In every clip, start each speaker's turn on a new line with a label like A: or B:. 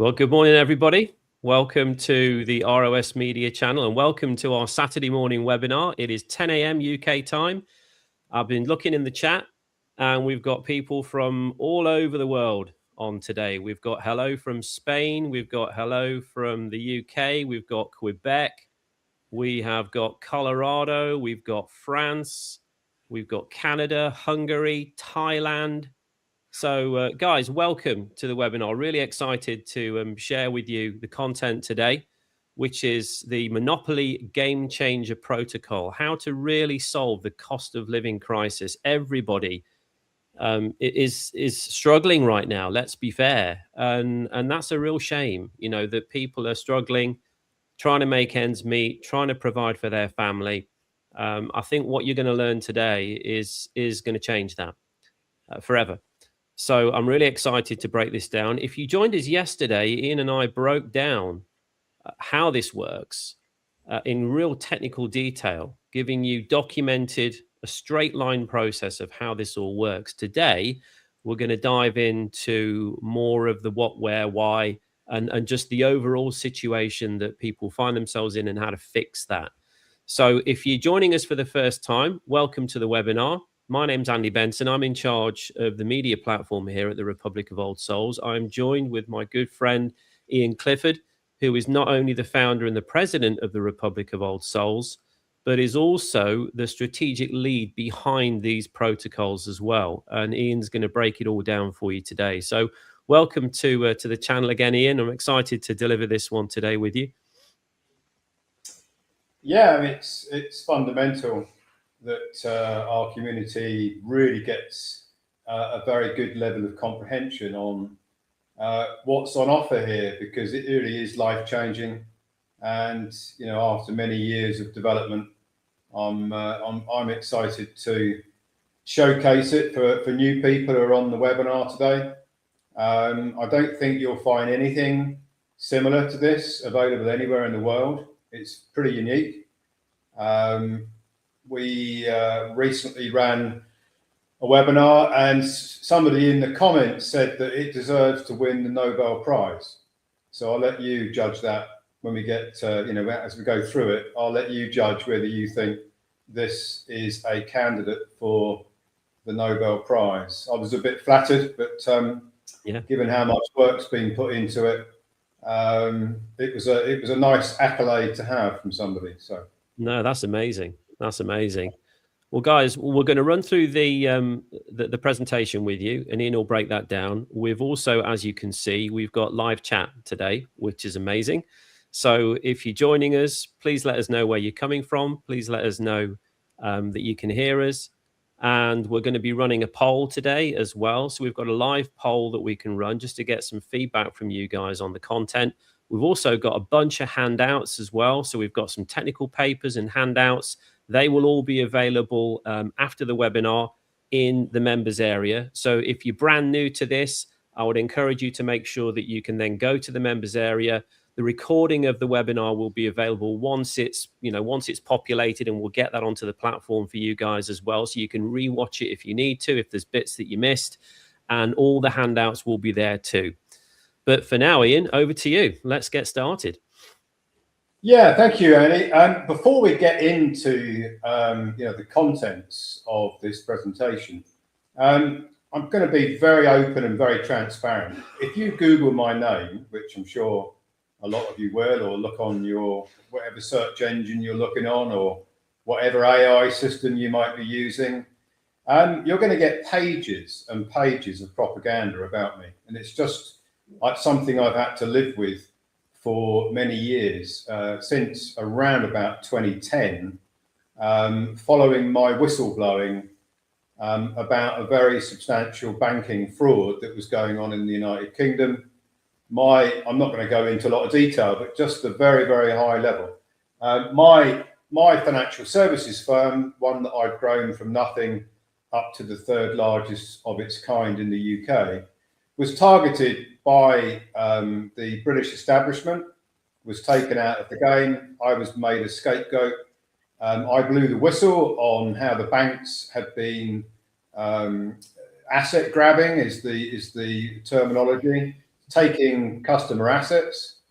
A: Well, good morning, everybody. Welcome to the ROS Media channel and welcome to our Saturday morning webinar. It is 10 a.m. UK time. I've been looking in the chat and we've got people from all over the world on today. We've got hello from Spain. We've got hello from the UK. We've got Quebec. We have got Colorado. We've got France. We've got Canada, Hungary, Thailand. So guys, welcome to the webinar. Really excited to share with you the content today, which is the Monopoly Game Changer Protocol, how to really solve the cost of living crisis. Everybody is struggling right now, let's be fair. And that's a real shame, you know, that people are struggling, trying to make ends meet, trying to provide for their family. I think what you're going to learn today is going to change that forever. So I'm really excited to break this down. If you joined us yesterday, Ian and I broke down how this works in real technical detail, giving you documented a straight line process of how this all works. Today, we're going to dive into more of the what, where, why, and just the overall situation that people find themselves in and how to fix that. So if you're joining us for the first time, welcome to the webinar. My name's Andy Benson. I'm in charge of the media platform here at the Republic of Old Souls. I'm joined with my good friend, Ian Clifford, who is not only the founder and the president of the Republic of Old Souls, but is also the strategic lead behind these protocols as well. And Ian's going to break it all down for you today. So welcome to the channel again, Ian. I'm excited to deliver this one today with you.
B: Yeah, I mean, it's fundamental that our community really gets a very good level of comprehension on what's on offer here, because it really is life-changing. And you know, after many years of development, I'm excited to showcase it for new people who are on the webinar today. I don't think you'll find anything similar to this available anywhere in the world. It's pretty unique. We recently ran a webinar and somebody in the comments said that it deserves to win the Nobel Prize. So I'll let you judge that when we get, as we go through it. I'll let you judge whether you think this is a candidate for the Nobel Prize. I was a bit flattered, but given how much work's been put into it, it was a nice accolade to have from somebody. So
A: no, that's amazing. That's amazing. Well, guys, we're going to run through the presentation with you, and Ian will break that down. We've also, as you can see, we've got live chat today, which is amazing. So if you're joining us, please let us know where you're coming from. Please let us know that you can hear us. And we're going to be running a poll today as well. So we've got a live poll that we can run just to get some feedback from you guys on the content. We've also got a bunch of handouts as well. So we've got some technical papers and handouts. They will all be available after the webinar in the members area. So if you're brand new to this, I would encourage you to make sure that you can then go to the members area. The recording of the webinar will be available once it's populated, and we'll get that onto the platform for you guys as well. So you can rewatch it if you need to, if there's bits that you missed, and all the handouts will be there too. But for now, Ian, over to you. Let's get started.
B: Yeah, thank you, Andy. Before we get into the contents of this presentation, I'm going to be very open and very transparent. If you Google my name, which I'm sure a lot of you will, or look on your whatever search engine you're looking on, or whatever AI system you might be using, you're going to get pages and pages of propaganda about me, and it's just like something I've had to live with for many years, since around about 2010, following my whistleblowing about a very substantial banking fraud that was going on in the United Kingdom. I'm not going to go into a lot of detail, but just a very, very high level. My financial services firm, one that I've grown from nothing up to the third largest of its kind in the UK, was targeted by the British establishment, was taken out of the game. I was made a scapegoat. I blew the whistle on how the banks had been asset grabbing, is the terminology, taking customer assets.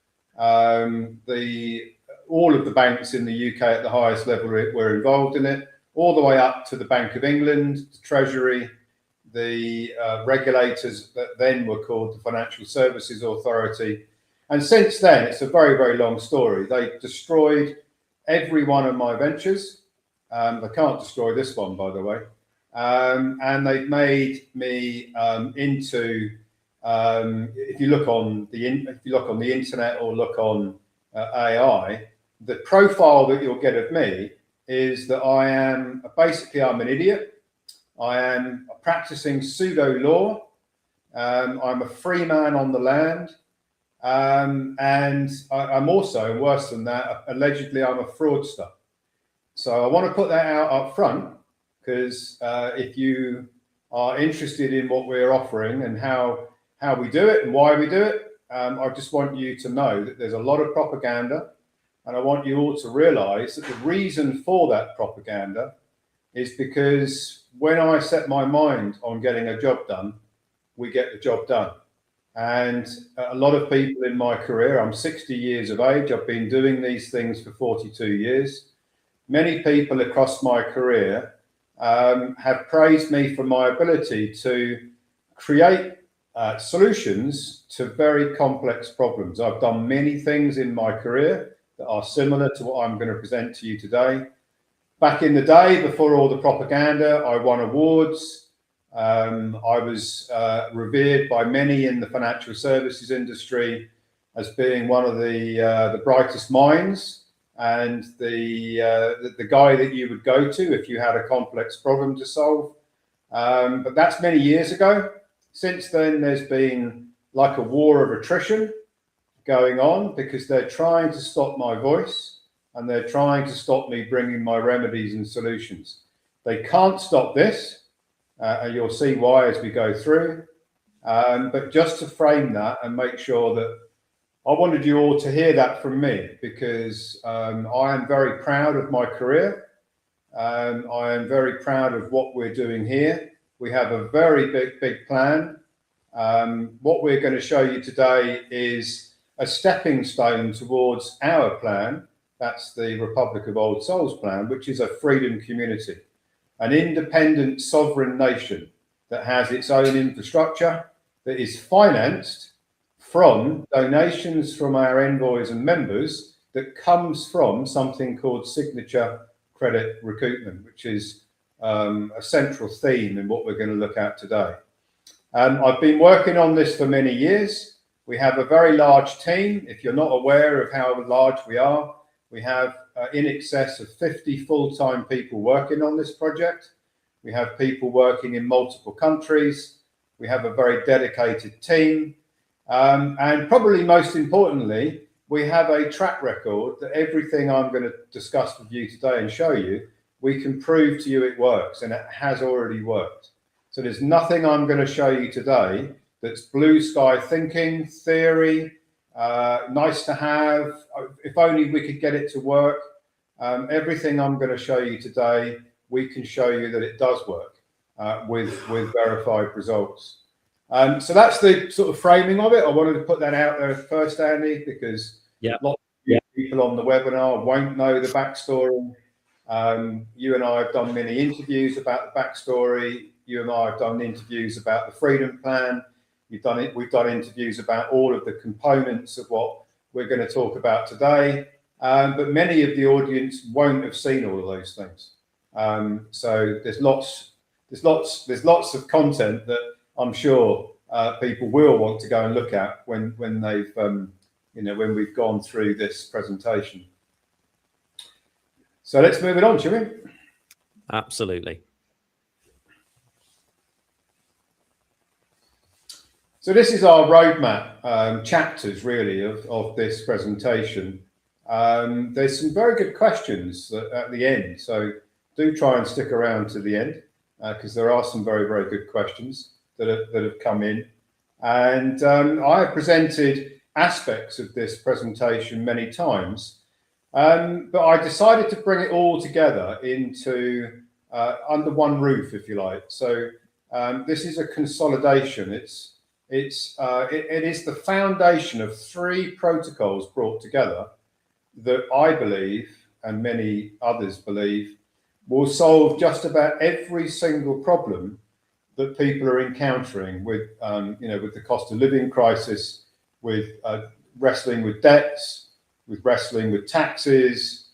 B: All of the banks in the UK at the highest level were involved in it, all the way up to the Bank of England, the Treasury, the regulators that then were called the Financial Services Authority. And since then, it's a very, very long story. They destroyed every one of my ventures. They can't destroy this one, by the way. And they've made me into, if you look on the internet or look on AI, the profile that you'll get of me is that I'm an idiot. I am a practicing pseudo law. I'm a free man on the land. And I'm also, worse than that, allegedly I'm a fraudster. So I want to put that out up front, because if you are interested in what we're offering and how we do it and why we do it, I just want you to know that there's a lot of propaganda, and I want you all to realize that the reason for that propaganda is because when I set my mind on getting a job done, we get the job done. And a lot of people in my career, I'm 60 years of age, I've been doing these things for 42 years. Many people across my career have praised me for my ability to create solutions to very complex problems. I've done many things in my career that are similar to what I'm going to present to you today. Back in the day, before all the propaganda, I won awards. I was revered by many in the financial services industry as being one of the brightest minds and the guy that you would go to if you had a complex problem to solve. But that's many years ago. Since then, there's been like a war of attrition going on, because they're trying to stop my voice and they're trying to stop me bringing my remedies and solutions. They can't stop this, and you'll see why as we go through. But just to frame that and make sure that I wanted you all to hear that from me, because I am very proud of my career. I am very proud of what we're doing here. We have a very big plan. What we're going to show you today is a stepping stone towards our plan. That's the Republic of Old Souls plan, which is a freedom community, an independent sovereign nation that has its own infrastructure, that is financed from donations from our envoys and members, that comes from something called signature credit recoupment, which is a central theme in what we're going to look at today. I've been working on this for many years. We have a very large team. If you're not aware of how large we are, we have in excess of 50 full-time people working on this project. We have people working in multiple countries. We have a very dedicated team. And probably most importantly, we have a track record that everything I'm going to discuss with you today and show you, we can prove to you it works, and it has already worked. So there's nothing I'm going to show you today that's blue sky thinking, theory, nice to have, if only we could get it to work. Everything I'm going to show you today, we can show you that it does work with verified results. So that's the sort of framing of it. I wanted to put that out there first, Andy, because lots of people on the webinar won't know the backstory. You and I have done many interviews about the backstory. You and I have done interviews about the Freedom Plan. We've done interviews about all of the components of what we're going to talk about today. But many of the audience won't have seen all of those things. So there's lots of content that I'm sure people will want to go and look at when they've when we've gone through this presentation. So let's move it on, shall we?
A: Absolutely.
B: So this is our roadmap chapters, really, of this presentation. There's some very good questions at the end, so do try and stick around to the end, because there are some very, very good questions that have come in. And I have presented aspects of this presentation many times, but I decided to bring it all together into under one roof, if you like. So this is a consolidation. it is the foundation of 3 protocols brought together that I believe, and many others believe, will solve just about every single problem that people are encountering with, with the cost of living crisis, with wrestling with debts, with wrestling with taxes,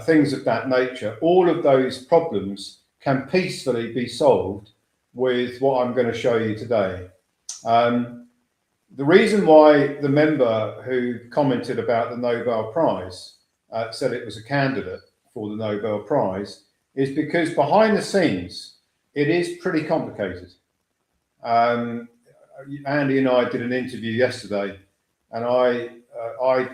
B: things of that nature. All of those problems can peacefully be solved with what I'm going to show you today. The reason why the member who commented about the Nobel Prize said it was a candidate for the Nobel Prize is because behind the scenes, it is pretty complicated. Andy and I did an interview yesterday, and I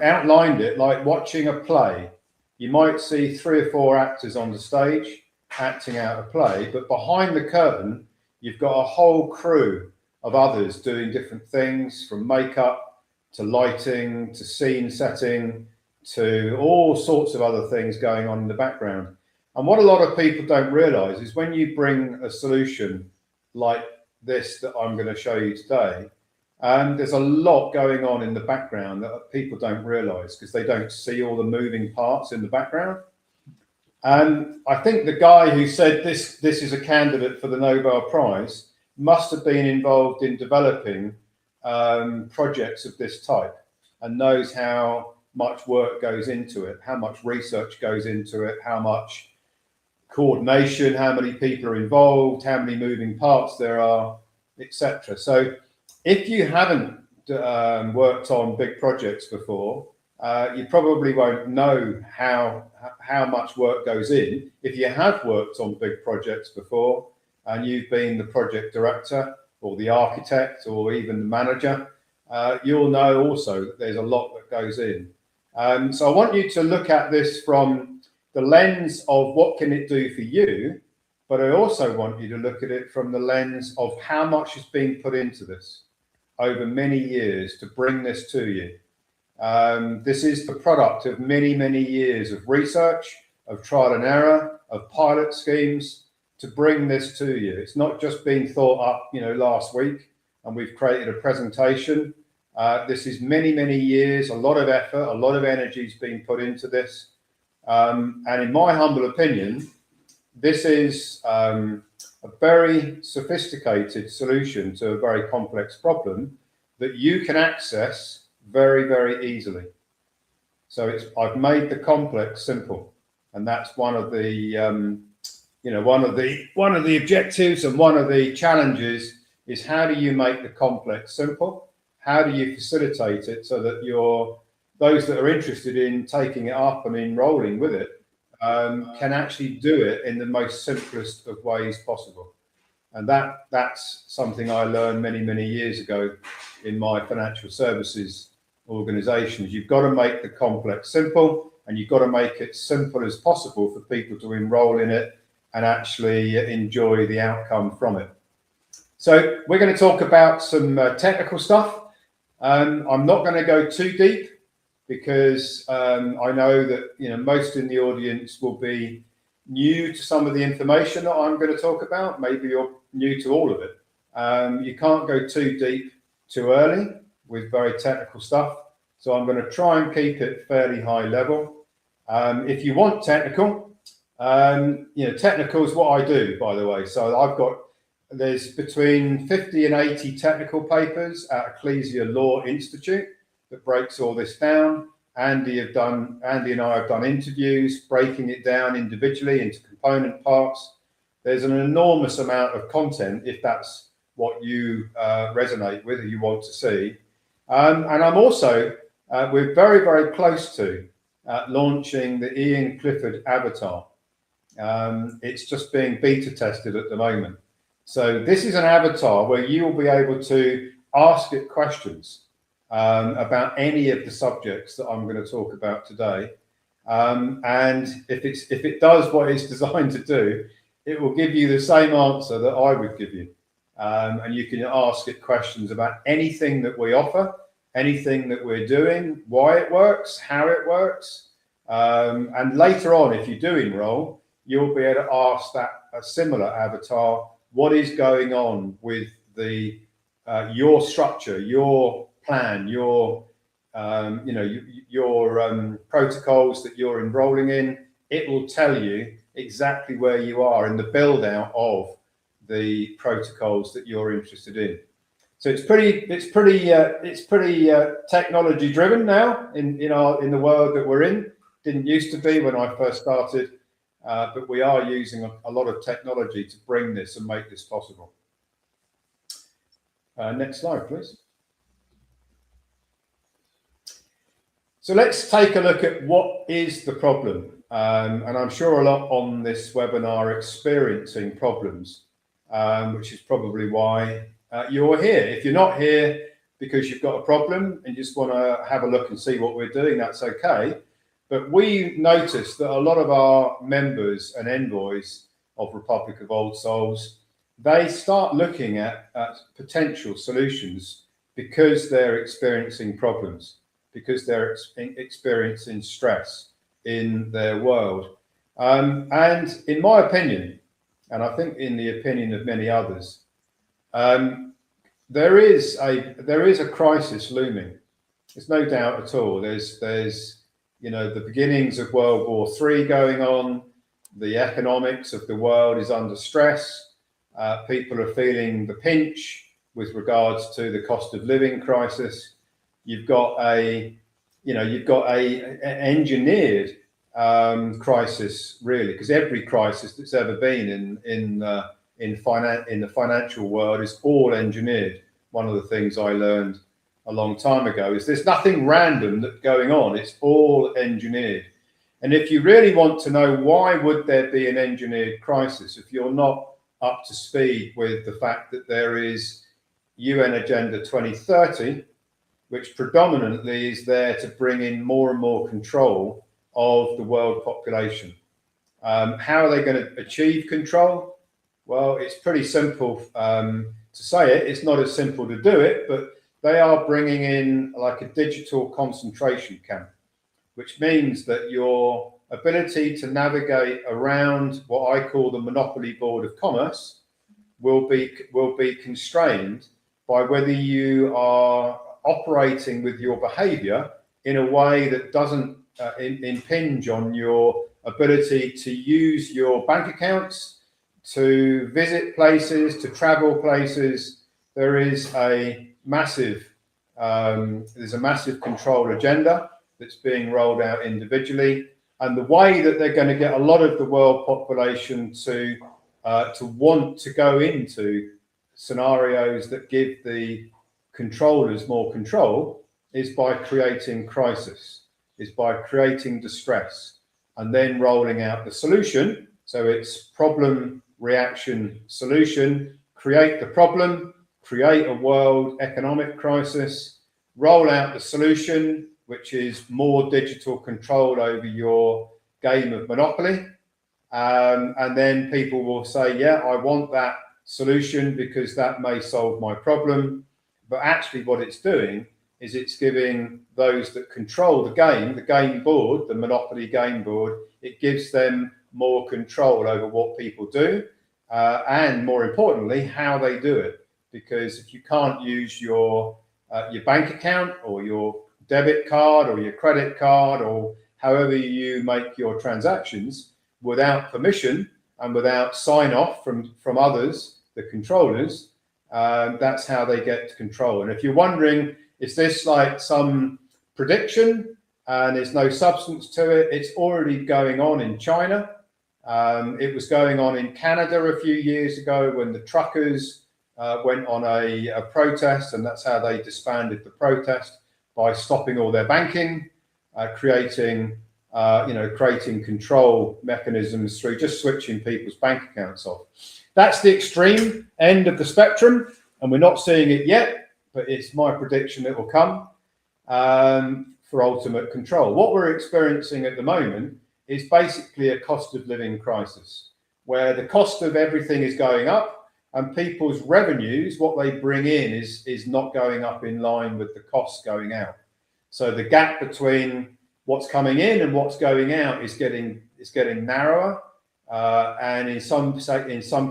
B: outlined it like watching a play. You might see 3 or 4 actors on the stage acting out a play, but behind the curtain, you've got a whole crew of others doing different things, from makeup to lighting to scene setting to all sorts of other things going on in the background. And what a lot of people don't realize is when you bring a solution like this that I'm going to show you today, there's a lot going on in the background that people don't realize because they don't see all the moving parts in the background. And I think the guy who said this is a candidate for the Nobel Prize must have been involved in developing projects of this type and knows how much work goes into it, how much research goes into it, how much coordination, how many people are involved, how many moving parts there are, etc. So if you haven't worked on big projects before, you probably won't know how much work goes in. If you have worked on big projects before and you've been the project director or the architect or even the manager, you'll know also that there's a lot that goes in. So I want you to look at this from the lens of what can it do for you, but I also want you to look at it from the lens of how much is being put into this over many years to bring this to you. This is the product of many, many years of research, of trial and error, of pilot schemes to bring this to you. It's not just been thought up, last week and we've created a presentation. This is many, many years, a lot of effort, a lot of energy has been put into this. And in my humble opinion, this is a very sophisticated solution to a very complex problem that you can access very, very easily. So I've made the complex simple, and that's one of the one of the objectives and one of the challenges is how do you make the complex simple? How do you facilitate it so that those that are interested in taking it up and enrolling with it can actually do it in the most simplest of ways possible? And that's something I learned many, many years ago in my financial services organizations. You've got to make the complex simple, and you've got to make it simple as possible for people to enroll in it and actually enjoy the outcome from it. So we're going to talk about some technical stuff. I'm not going to go too deep because I know that most in the audience will be new to some of the information that I'm going to talk about. Maybe you're new to all of it. You can't go too deep too early with very technical stuff. So I'm going to try and keep it fairly high level. If you want technical, technical is what I do, by the way. So there's between 50 and 80 technical papers at Ecclesia Law Institute that breaks all this down. Andy and I have done interviews breaking it down individually into component parts. There's an enormous amount of content if that's what you resonate with or you want to see. And I'm also, we're very, very close to launching the Ian Clifford avatar. It's just being beta tested at the moment. So this is an avatar where you will be able to ask it questions about any of the subjects that I'm going to talk about today. And if it does what it's designed to do, it will give you the same answer that I would give you. And you can ask it questions about anything that we offer, anything that we're doing, why it works, how it works. And later on, if you do enroll, you'll be able to ask a similar avatar what is going on with the your structure, your plan, your your protocols that you're enrolling in. It will tell you exactly where you are in the build out of the protocols that you're interested in. So it's pretty technology driven now in the world that we're in. Didn't used to be when I first started, but we are using a lot of technology to bring this and make this possible. Next slide, please. So let's take a look at what is the problem. And I'm sure a lot on this webinar are experiencing problems, which is probably why you're here. If you're not here because you've got a problem and you just want to have a look and see what we're doing, that's okay. But we noticed that a lot of our members and envoys of Republic of Old Souls, they start looking at potential solutions because they're experiencing problems, because they're experiencing stress in their world. And in my opinion, and I think in the opinion of many others, there is a crisis looming. There's no doubt at all. There's the beginnings of World War III going on. The economics of the world is under stress. People are feeling the pinch with regards to the cost of living crisis. You've got a engineered crisis, really, because every crisis that's ever been in the financial world is all engineered. One of the things I learned a long time ago is there's nothing random that's going on. It's all engineered. And if you really want to know why would there be an engineered crisis, if you're not up to speed with the fact that there is UN Agenda 2030, which predominantly is there to bring in more and more control of the world population. How are they going to achieve control? Well, it's pretty simple to say it. It's not as simple to do it, but they are bringing in like a digital concentration camp, which means that your ability to navigate around what I call the monopoly board of commerce will be constrained by whether you are operating with your behavior in a way that doesn't impinge on your ability to use your bank accounts, to visit places, to travel places. There is a massive control agenda that's being rolled out individually, and the way that they're going to get a lot of the world population to want to go into scenarios that give the controllers more control is by creating crisis, is by creating distress, and then rolling out the solution. So it's problem, reaction, solution. Create the problem, create a world economic crisis, roll out the solution, which is more digital control over your game of Monopoly. And then people will say, yeah, I want that solution because that may solve my problem. But actually what it's doing is it's giving those that control the game board, the Monopoly game board, it gives them more control over what people do, and more importantly, how they do it. Because if you can't use your bank account or your debit card or your credit card or however you make your transactions without permission and without sign off from others, the controllers, that's how they get control. And if you're wondering, is this like some prediction and there's no substance to it? It's already going on in China. It was going on in Canada a few years ago when the truckers went on a protest, and that's how they disbanded the protest, by stopping all their banking, creating control mechanisms through just switching people's bank accounts off. That's the extreme end of the spectrum, and we're not seeing it yet, but it's my prediction it will come for ultimate control. What we're experiencing at the moment is basically a cost of living crisis, where the cost of everything is going up and people's revenues, what they bring in, is not going up in line with the costs going out. So the gap between what's coming in and what's going out is getting narrower, and in some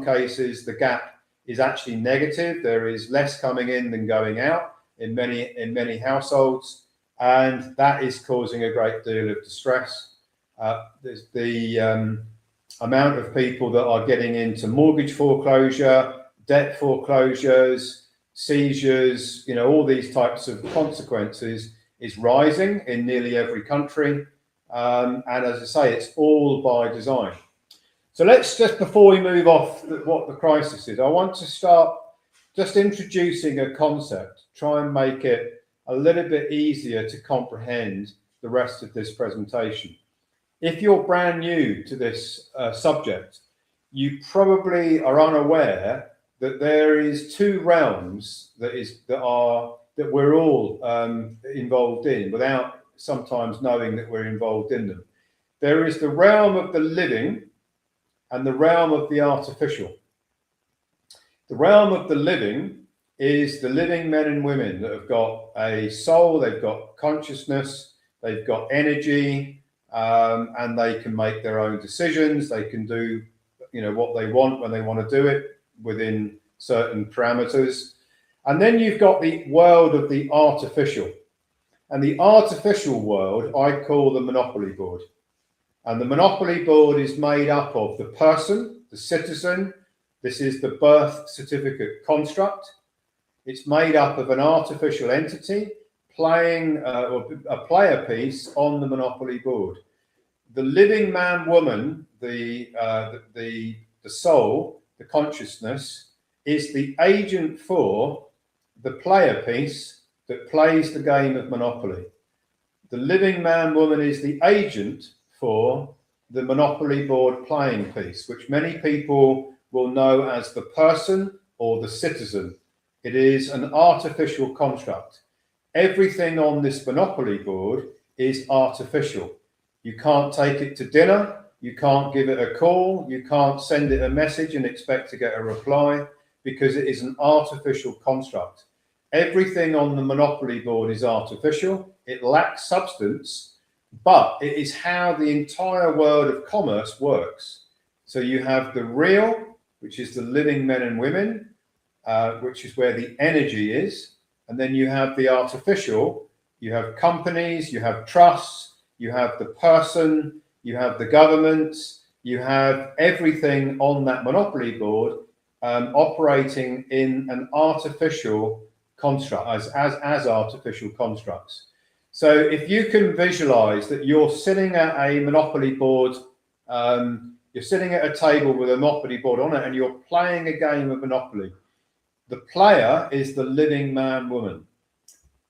B: cases the gap is actually negative. There is less coming in than going out in many households, and that is causing a great deal of distress. There's the amount of people that are getting into mortgage foreclosure, debt foreclosures, seizures, all these types of consequences is rising in nearly every country. And as I say, it's all by design. So let's just, before we move off what the crisis is, I want to start just introducing a concept, try and make it a little bit easier to comprehend the rest of this presentation. If you're brand new to this subject, you probably are unaware that there is two realms that we're all involved in without sometimes knowing that we're involved in them. There is the realm of the living and the realm of the artificial. The realm of the living is the living men and women that have got a soul, they've got consciousness, they've got energy, and they can make their own decisions. They can do, what they want when they want to do it within certain parameters. And then you've got the world of the artificial. And the artificial world, I call the monopoly board. And the monopoly board is made up of the person, the citizen. This is the birth certificate construct. It's made up of an artificial entity playing a player piece on the monopoly board. The living man, woman, the soul, the consciousness, is the agent for the player piece that plays the game of Monopoly. The living man, woman is the agent for the monopoly board playing piece, which many people will know as the person or the citizen. It is an artificial construct. Everything on this monopoly board is artificial. You can't take it to dinner. You can't give it a call. You can't send it a message and expect to get a reply, because it is an artificial construct. Everything on the monopoly board is artificial. It lacks substance, but it is how the entire world of commerce works. So you have the real, which is the living men and women, which is where the energy is. And then you have the artificial. You have companies, you have trusts, you have the person, you have the governments, you have everything on that monopoly board operating in an artificial construct, as artificial constructs. So if you can visualize that you're sitting at a monopoly board, you're sitting at a table with a monopoly board on it, and you're playing a game of Monopoly. The player is the living man, woman.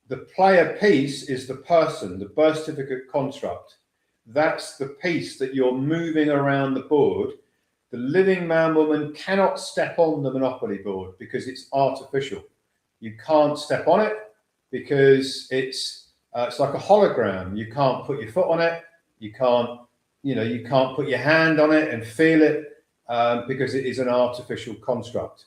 B: The player piece is the person, the birth certificate construct. That's the piece that you're moving around the board. The living man, woman cannot step on the monopoly board because it's artificial. You can't step on it because it's like a hologram. You can't put your foot on it. You can't put your hand on it and feel it because it is an artificial construct.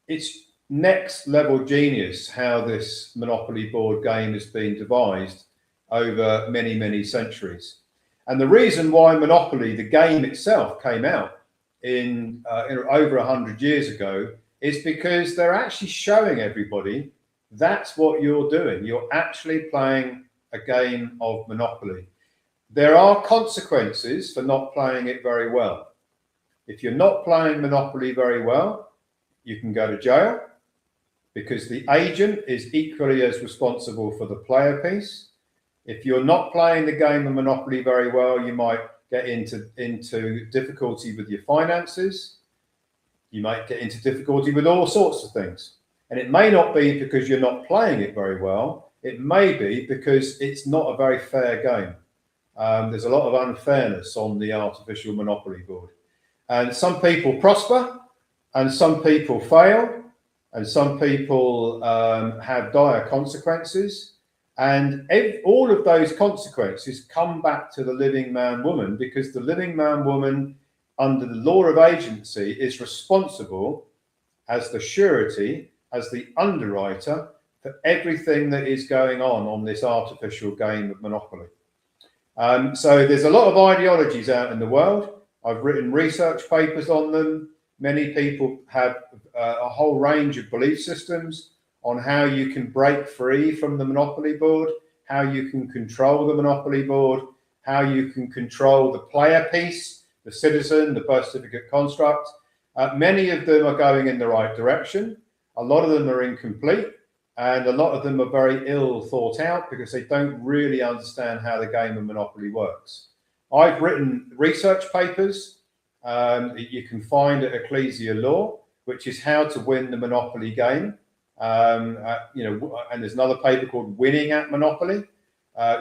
B: It's next level genius how this monopoly board game has been devised over many, many centuries. And the reason why Monopoly, the game itself, came out in over 100 years ago is because they're actually showing everybody that's what you're doing. You're actually playing a game of Monopoly. There are consequences for not playing it very well. If you're not playing Monopoly very well, you can go to jail, because the agent is equally as responsible for the player piece. If you're not playing the game of Monopoly very well, you might get into difficulty with your finances. You might get into difficulty with all sorts of things. And it may not be because you're not playing it very well. It may be because it's not a very fair game. There's a lot of unfairness on the artificial Monopoly board. And some people prosper, and some people fail, and some people have dire consequences. And all of those consequences come back to the living man, woman, because the living man, woman, under the law of agency, is responsible as the surety, as the underwriter for everything that is going on this artificial game of Monopoly. So there's a lot of ideologies out in the world. I've written research papers on them. Many people have a whole range of belief systems on how you can break free from the monopoly board, how you can control the monopoly board, how you can control the player piece, the citizen, the birth certificate construct. Many of them are going in the right direction. A lot of them are incomplete, and a lot of them are very ill thought out because they don't really understand how the game of Monopoly works. I've written research papers that you can find at Ecclesia Law, which is how to win the Monopoly game. And there's another paper called Winning at Monopoly.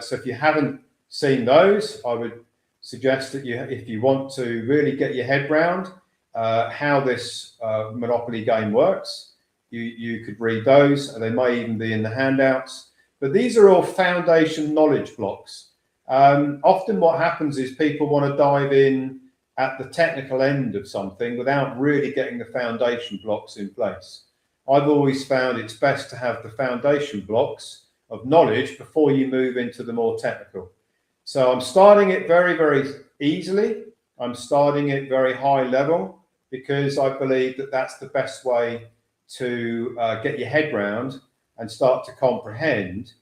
B: So if you haven't seen those, I would suggest that if you want to really get your head round how this Monopoly game works, you could read those, and they may even be in the handouts. But these are all foundation knowledge blocks. Often what happens is people want to dive in at the technical end of something without really getting the foundation blocks in place. I've always found it's best to have the foundation blocks of knowledge before you move into the more technical. So I'm starting it very, very easily. I'm starting it very high level because I believe that that's the best way to get your head round and start to comprehend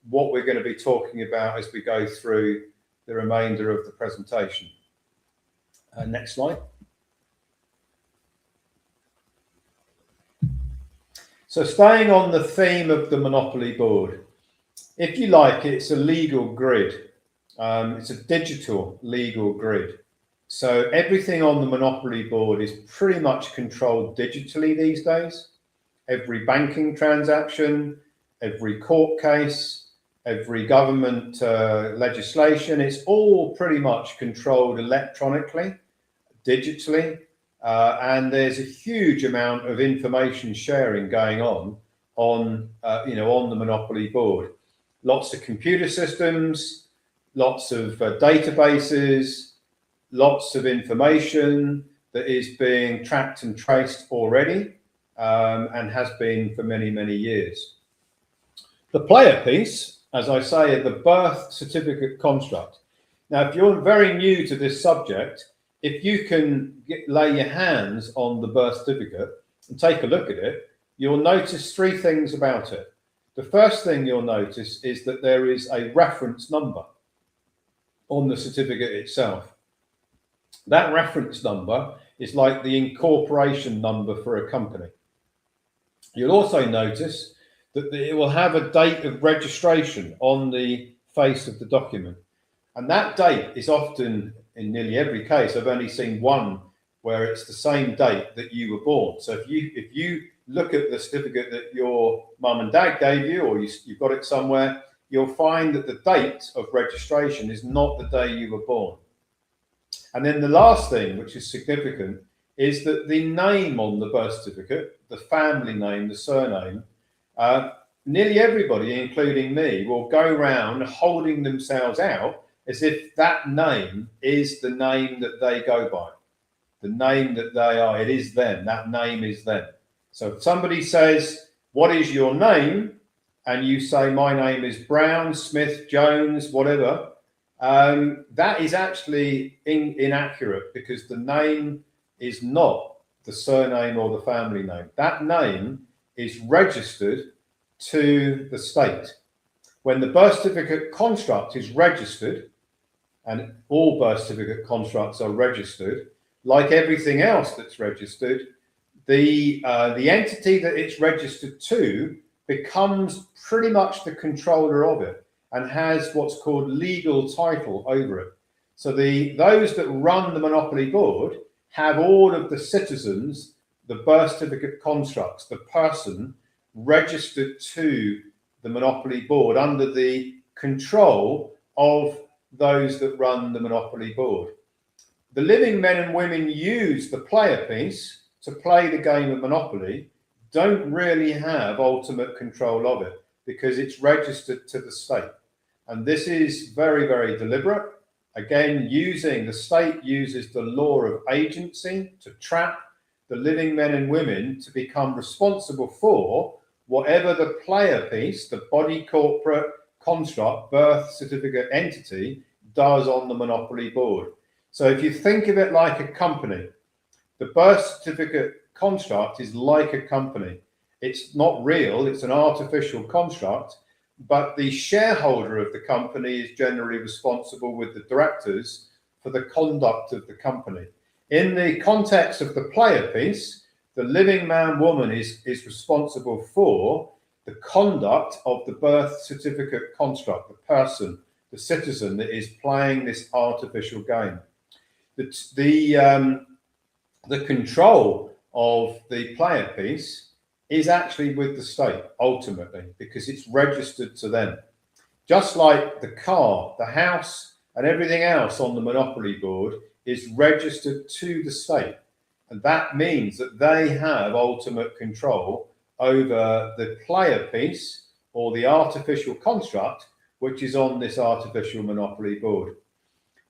B: what we're going to be talking about as we go through the remainder of the presentation. Next slide. So staying on the theme of the Monopoly board, if you like, it's a legal grid. It's a digital legal grid. So everything on the Monopoly board is pretty much controlled digitally these days. Every banking transaction, every court case, every government legislation, it's all pretty much controlled electronically, digitally, and there's a huge amount of information sharing going on the Monopoly board. Lots of computer systems, lots of databases, lots of information that is being tracked and traced already, and has been for many, many years. The player piece, as I say, the birth certificate construct. Now, if you're very new to this subject, if you can lay your hands on the birth certificate and take a look at it, you'll notice three things about it. The first thing you'll notice is that there is a reference number on the certificate itself. That reference number is like the incorporation number for a company. You'll also notice that it will have a date of registration on the face of the document. And that date is often, in nearly every case, I've only seen one where it's the same date that you were born. So if you look at the certificate that your mum and dad gave you, or you've got it somewhere, you'll find that the date of registration is not the day you were born. And then the last thing, which is significant, is that the name on the birth certificate, the family name, the surname, nearly everybody, including me, will go around holding themselves out as if that name is the name that they go by. The name that they are, it is them, that name is them. So if somebody says, what is your name? And you say, my name is Brown, Smith, Jones, whatever, that is actually inaccurate because the name is not the surname or the family name. That name is registered to the state. When the birth certificate construct is registered, and all birth certificate constructs are registered, like everything else that's registered, the entity that it's registered to becomes pretty much the controller of it and has what's called legal title over it. So those that run the Monopoly board have all of the citizens, the birth certificate constructs, the person registered to the Monopoly board under the control of those that run the Monopoly board. The living men and women use the player piece to play the game of Monopoly, don't really have ultimate control of it because it's registered to the state. And this is very, very deliberate. Again, the state uses the law of agency to trap the living men and women to become responsible for whatever the player piece, the body corporate construct, birth certificate entity does on the Monopoly board. So if you think of it like a company, The birth certificate construct is like a company. It's not real, it's an artificial construct, but the shareholder of the company is generally responsible with the directors for the conduct of the company. In the context of the player piece, the living man woman is responsible for the conduct of the birth certificate construct, the person, the citizen that is playing this artificial game. The control of the player piece is actually with the state ultimately, because it's registered to them. Just like the car, the house, and everything else on the Monopoly board is registered to the state. And that means that they have ultimate control over the player piece or the artificial construct, which is on this artificial Monopoly board.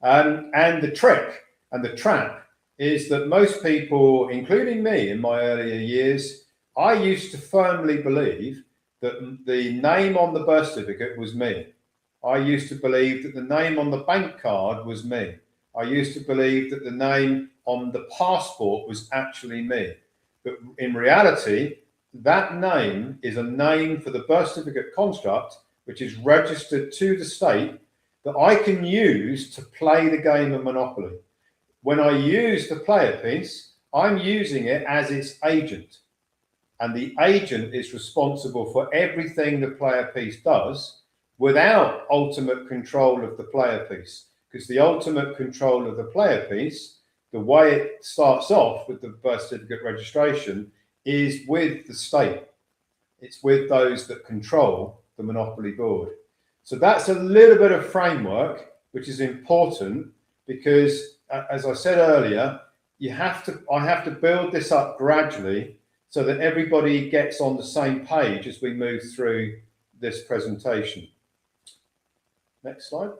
B: And the trick and the trap is that most people, including me in my earlier years, I used to firmly believe that the name on the birth certificate was me. I used to believe that the name on the bank card was me. I used to believe that the name on the passport was actually me. But in reality, that name is a name for the birth certificate construct, which is registered to the state, that I can use to play the game of Monopoly. When I use the player piece, I'm using it as its agent. And the agent is responsible for everything the player piece does without ultimate control of the player piece. Because the ultimate control of the player piece, the way it starts off with the birth certificate registration, is with the state. It's with those that control the Monopoly board. So that's a little bit of framework, which is important because, as I said earlier, I have to build this up gradually so that everybody gets on the same page as we move through this presentation. Next slide.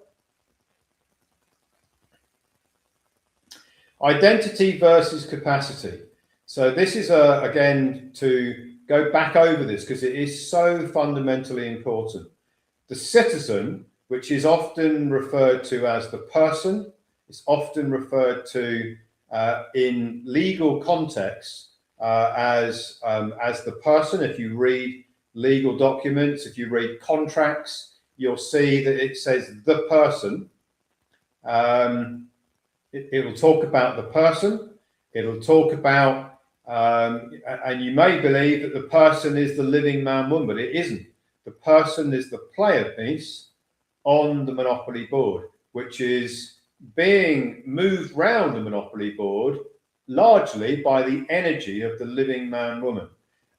B: Identity versus capacity. So this is, again, to go back over this because it is so fundamentally important. The citizen, which is often referred to as the person, is often referred to in legal contexts as the person. If you read legal documents, if you read contracts, you'll see that it says the person. It will talk about the person. It'll talk about, and you may believe that the person is the living man woman, but it isn't. The person is the player piece on the Monopoly board, which is being moved round the Monopoly board largely by the energy of the living man woman.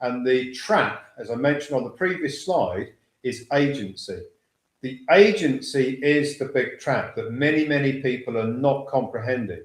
B: And the trap, as I mentioned on the previous slide, is agency. The agency is the big trap that many, many people are not comprehending.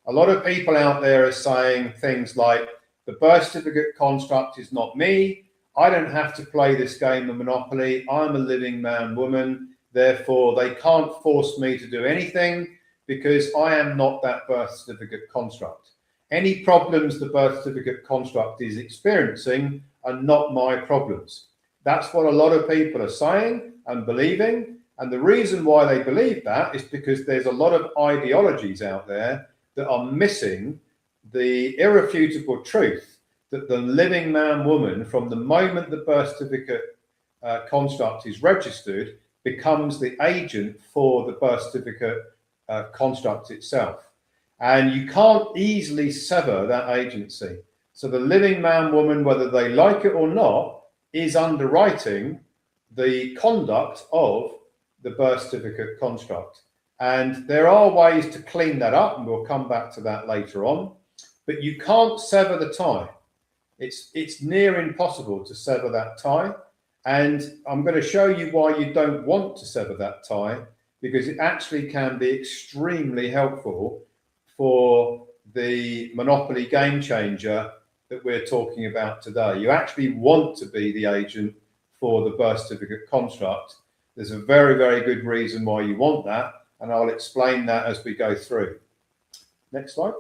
B: A lot of people out there are saying things like, the birth certificate construct is not me. I don't have to play this game of Monopoly. I'm a living man woman. Therefore, they can't force me to do anything because I am not that birth certificate construct. Any problems the birth certificate construct is experiencing are not my problems. That's what a lot of people are saying and believing. And the reason why they believe that is because there's a lot of ideologies out there that are missing the irrefutable truth that the living man woman, from the moment the birth certificate construct is registered, becomes the agent for the birth certificate construct itself. And you can't easily sever that agency. So the living man woman, whether they like it or not, is underwriting the conduct of the birth certificate construct. And there are ways to clean that up, and we'll come back to that later on. But you can't sever the tie. It's near impossible to sever that tie. And I'm going to show you why you don't want to sever that tie, because it actually can be extremely helpful for the Monopoly game changer that we're talking about today. You actually want to be the agent for the birth certificate construct. There's a very, very good reason why you want that, and I'll explain that as we go through. Next slide.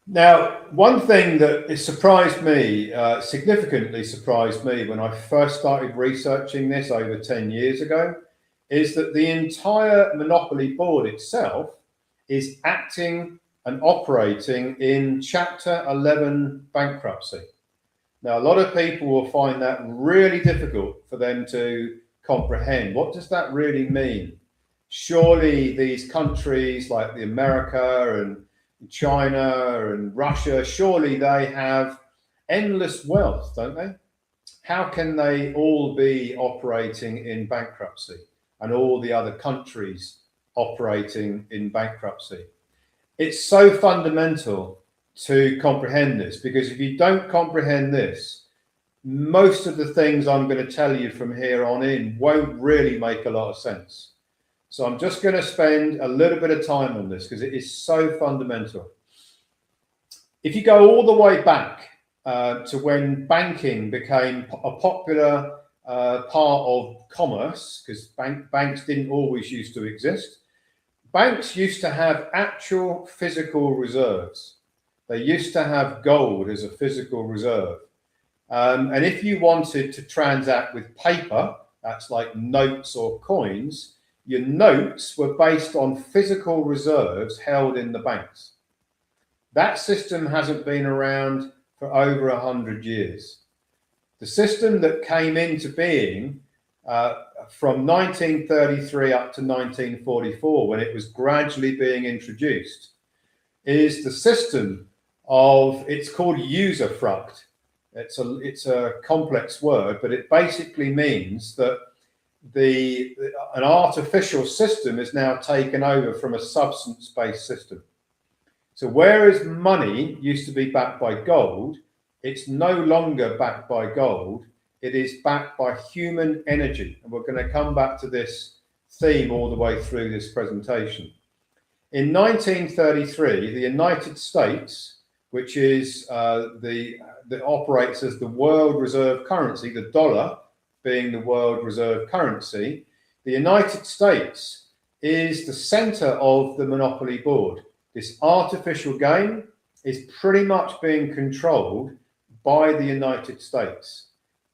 B: Now, one thing that has surprised me, significantly surprised me when I first started researching this over 10 years ago, is that the entire Monopoly board itself is acting and operating in Chapter 11 bankruptcy. Now, a lot of people will find that really difficult for them to comprehend. What does that really mean? Surely these countries like the America and China and Russia, surely they have endless wealth, don't they? How can they all be operating in bankruptcy and all the other countries operating in bankruptcy? It's so fundamental to comprehend this, because if you don't comprehend this, most of the things I'm going to tell you from here on in won't really make a lot of sense. So I'm just going to spend a little bit of time on this because it is so fundamental. If you go all the way back to when banking became a popular part of commerce, because banks didn't always used to exist, banks used to have actual physical reserves. They used to have gold as a physical reserve. And if you wanted to transact with paper, that's like notes or coins, your notes were based on physical reserves held in the banks. That system hasn't been around for over 100 years. The system that came into being from 1933 up to 1944, when it was gradually being introduced, is the system of, it's called usufruct. It's a complex word, but it basically means that an artificial system is now taken over from a substance-based system. So whereas money used to be backed by gold, it's no longer backed by gold. It is backed by human energy. And we're going to come back to this theme all the way through this presentation. In 1933, the United States, which is that operates as the world reserve currency, the dollar being the world reserve currency, the United States is the center of the monopoly board. This artificial game is pretty much being controlled by the United States.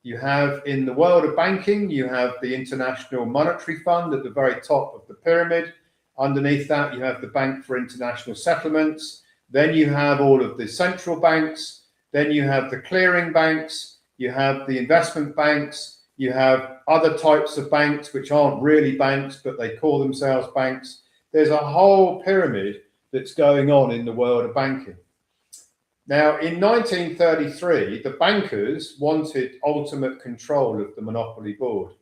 B: You have, in the world of banking, you have the International Monetary Fund at the very top of the pyramid. Underneath that, you have the Bank for International Settlements. Then you have all of the central banks. Then you have the clearing banks. You have the investment banks. You have other types of banks which aren't really banks, but they call themselves banks. There's a whole pyramid that's going on in the world of banking. Now, in 1933, the bankers wanted ultimate control of the monopoly board.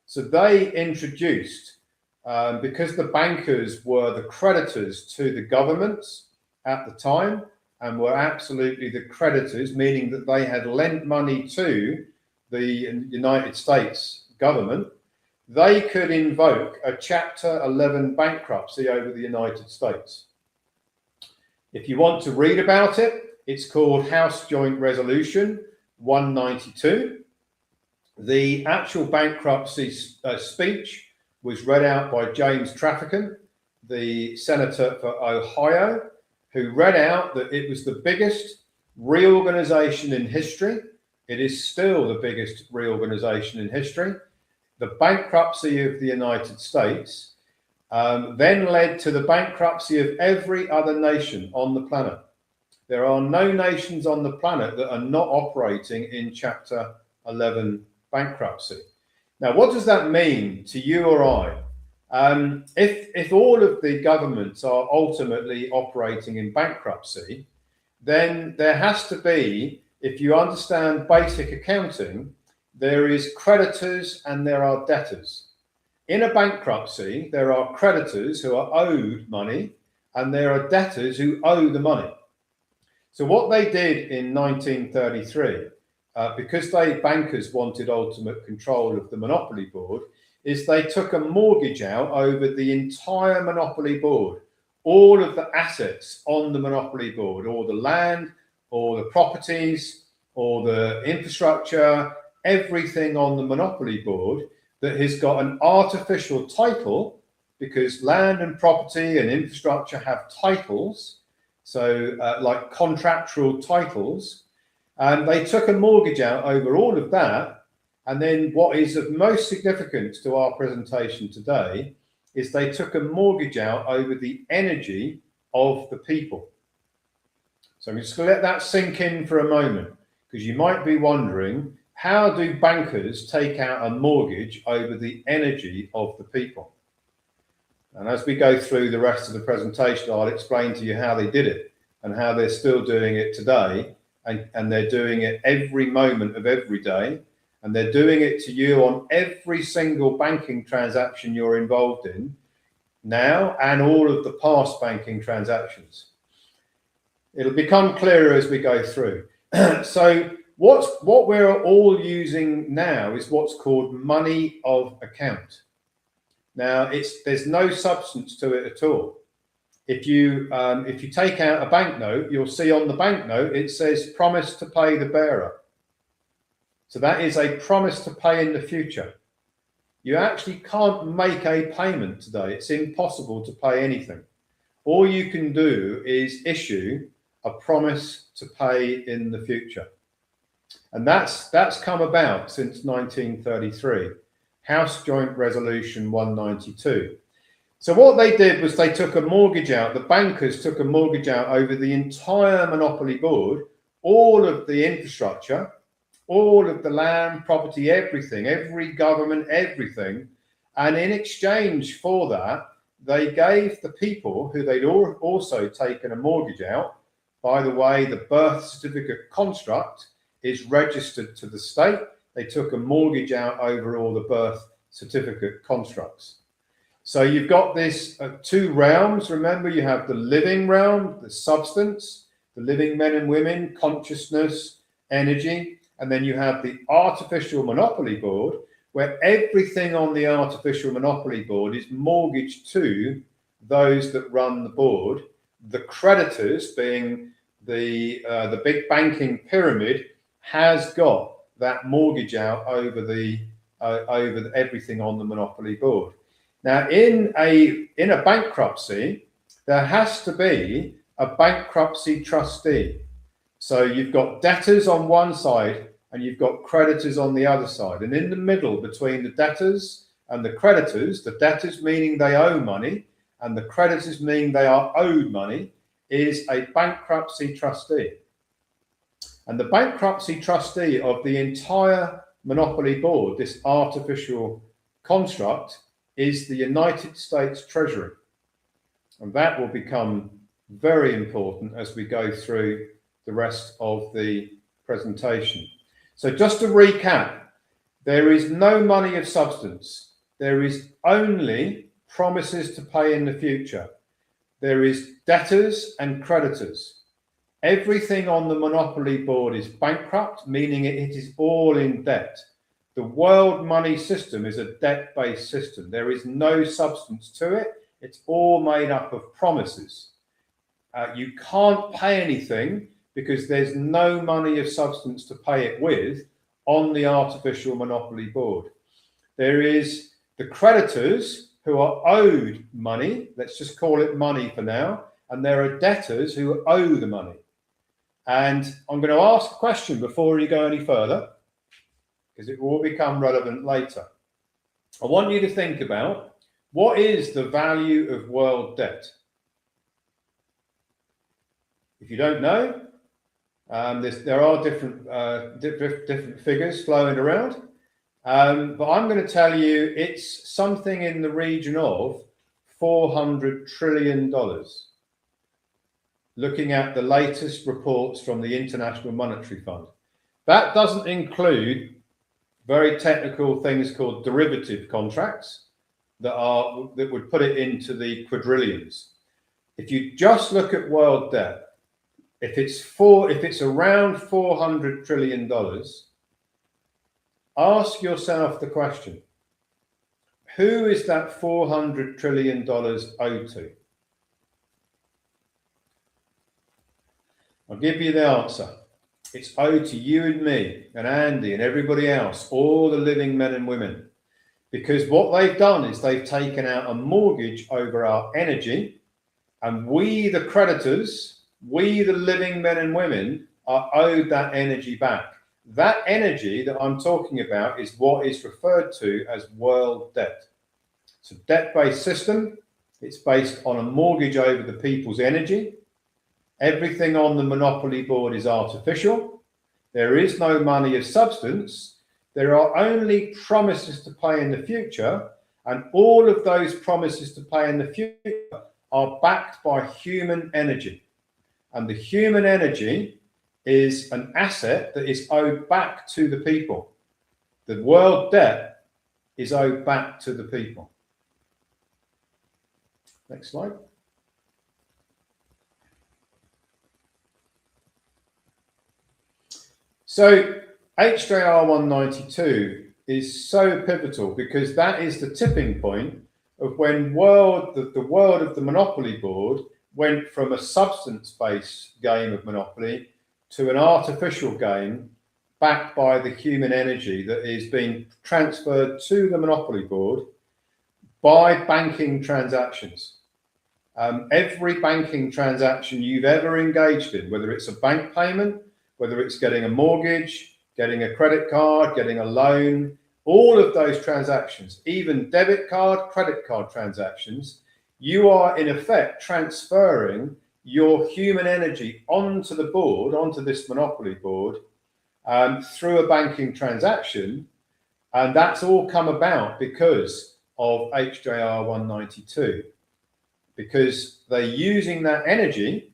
B: So they introduced, because the bankers were the creditors to the governments at the time and were absolutely the creditors, meaning that they had lent money to the United States government, they could invoke a Chapter 11 bankruptcy over the United States. If you want to read about it, it's called House Joint Resolution 192. The actual bankruptcy speech was read out by James Traficant, the senator for Ohio, who read out that it was the biggest reorganization in history. It is still the biggest reorganization in history. The bankruptcy of the United States then led to the bankruptcy of every other nation on the planet. There are no nations on the planet that are not operating in Chapter 11 bankruptcy. Now, what does that mean to you or I? If all of the governments are ultimately operating in bankruptcy, then there has to be, if you understand basic accounting, there is creditors and there are debtors. In a bankruptcy, there are creditors who are owed money and there are debtors who owe the money. So what they did in 1933, because bankers wanted ultimate control of the monopoly board, is they took a mortgage out over the entire monopoly board, all of the assets on the monopoly board, all the land, all the properties, all the infrastructure, everything on the monopoly board that has got an artificial title, because land and property and infrastructure have titles, so like contractual titles, and they took a mortgage out over all of that. And then what is of most significance to our presentation today is they took a mortgage out over the energy of the people. So I'm just going to let that sink in for a moment, because you might be wondering, how do bankers take out a mortgage over the energy of the people? And as we go through the rest of the presentation, I'll explain to you how they did it and how they're still doing it today. And they're doing it every moment of every day. And they're doing it to you on every single banking transaction you're involved in now and all of the past banking transactions. It'll become clearer as we go through. So what we're all using now is what's called money of account. Now, there's no substance to it at all. If you take out a banknote, you'll see on the banknote it says promise to pay the bearer. So that is a promise to pay in the future. You actually can't make a payment today. It's impossible to pay anything. All you can do is issue a promise to pay in the future. And that's come about since 1933, House Joint Resolution 192. So what they did was they took a mortgage out, the bankers took a mortgage out over the entire Monopoly Board, all of the infrastructure, all of the land, property, everything, every government, everything. And in exchange for that, they gave the people who they'd also taken a mortgage out. By the way, the birth certificate construct is registered to the state. They took a mortgage out over all the birth certificate constructs. So you've got this two realms. Remember, you have the living realm, the substance, the living men and women, consciousness, energy. And then you have the artificial monopoly board, where everything on the artificial monopoly board is mortgaged to those that run the board. The creditors, being the big banking pyramid, has got that mortgage out over everything on the monopoly board. Now, in a bankruptcy, there has to be a bankruptcy trustee. So you've got debtors on one side and you've got creditors on the other side. And in the middle, between the debtors and the debtors meaning they owe money and the creditors meaning they are owed money, is a bankruptcy trustee. And the bankruptcy trustee of the entire monopoly board, this artificial construct, is the United States Treasury. And that will become very important as we go through the rest of the presentation. So just to recap, there is no money of substance. There is only promises to pay in the future. There is debtors and creditors. Everything on the monopoly board is bankrupt, meaning it is all in debt. The world money system is a debt-based system. There is no substance to it. It's all made up of promises. You can't pay anything because there's no money of substance to pay it with on the artificial monopoly board. There is the creditors who are owed money. Let's just call it money for now. And there are debtors who owe the money. And I'm going to ask a question before you go any further, because it will become relevant later. I want you to think about, what is the value of world debt? If you don't know, there are different figures flowing around, but I'm going to tell you it's something in the region of $400 trillion. Looking at the latest reports from the International Monetary Fund. That doesn't include very technical things called derivative contracts that would put it into the quadrillions. If you just look at world debt, if it's around $400 trillion, ask yourself the question, who is that $400 trillion owed to? I'll give you the answer. It's owed to you and me and Andy and everybody else, all the living men and women. Because what they've done is they've taken out a mortgage over our energy, and we, the creditors, we, the living men and women, are owed that energy back. That energy that I'm talking about is what is referred to as world debt. It's a debt-based system. It's based on a mortgage over the people's energy. Everything on the monopoly board is artificial. There is no money of substance. There are only promises to pay in the future, and all of those promises to pay in the future are backed by human energy. And the human energy is an asset that is owed back to the people. The world debt is owed back to the people. Next slide. So HJR 192 is so pivotal because that is the tipping point of when the world of the Monopoly board went from a substance-based game of Monopoly to an artificial game backed by the human energy that is being transferred to the Monopoly board by banking transactions. Every banking transaction you've ever engaged in, whether it's a bank payment, whether it's getting a mortgage, getting a credit card, getting a loan, all of those transactions, even debit card, credit card transactions, you are in effect transferring your human energy onto the board, onto this Monopoly board, through a banking transaction. And that's all come about because of HJR 192, because they're using that energy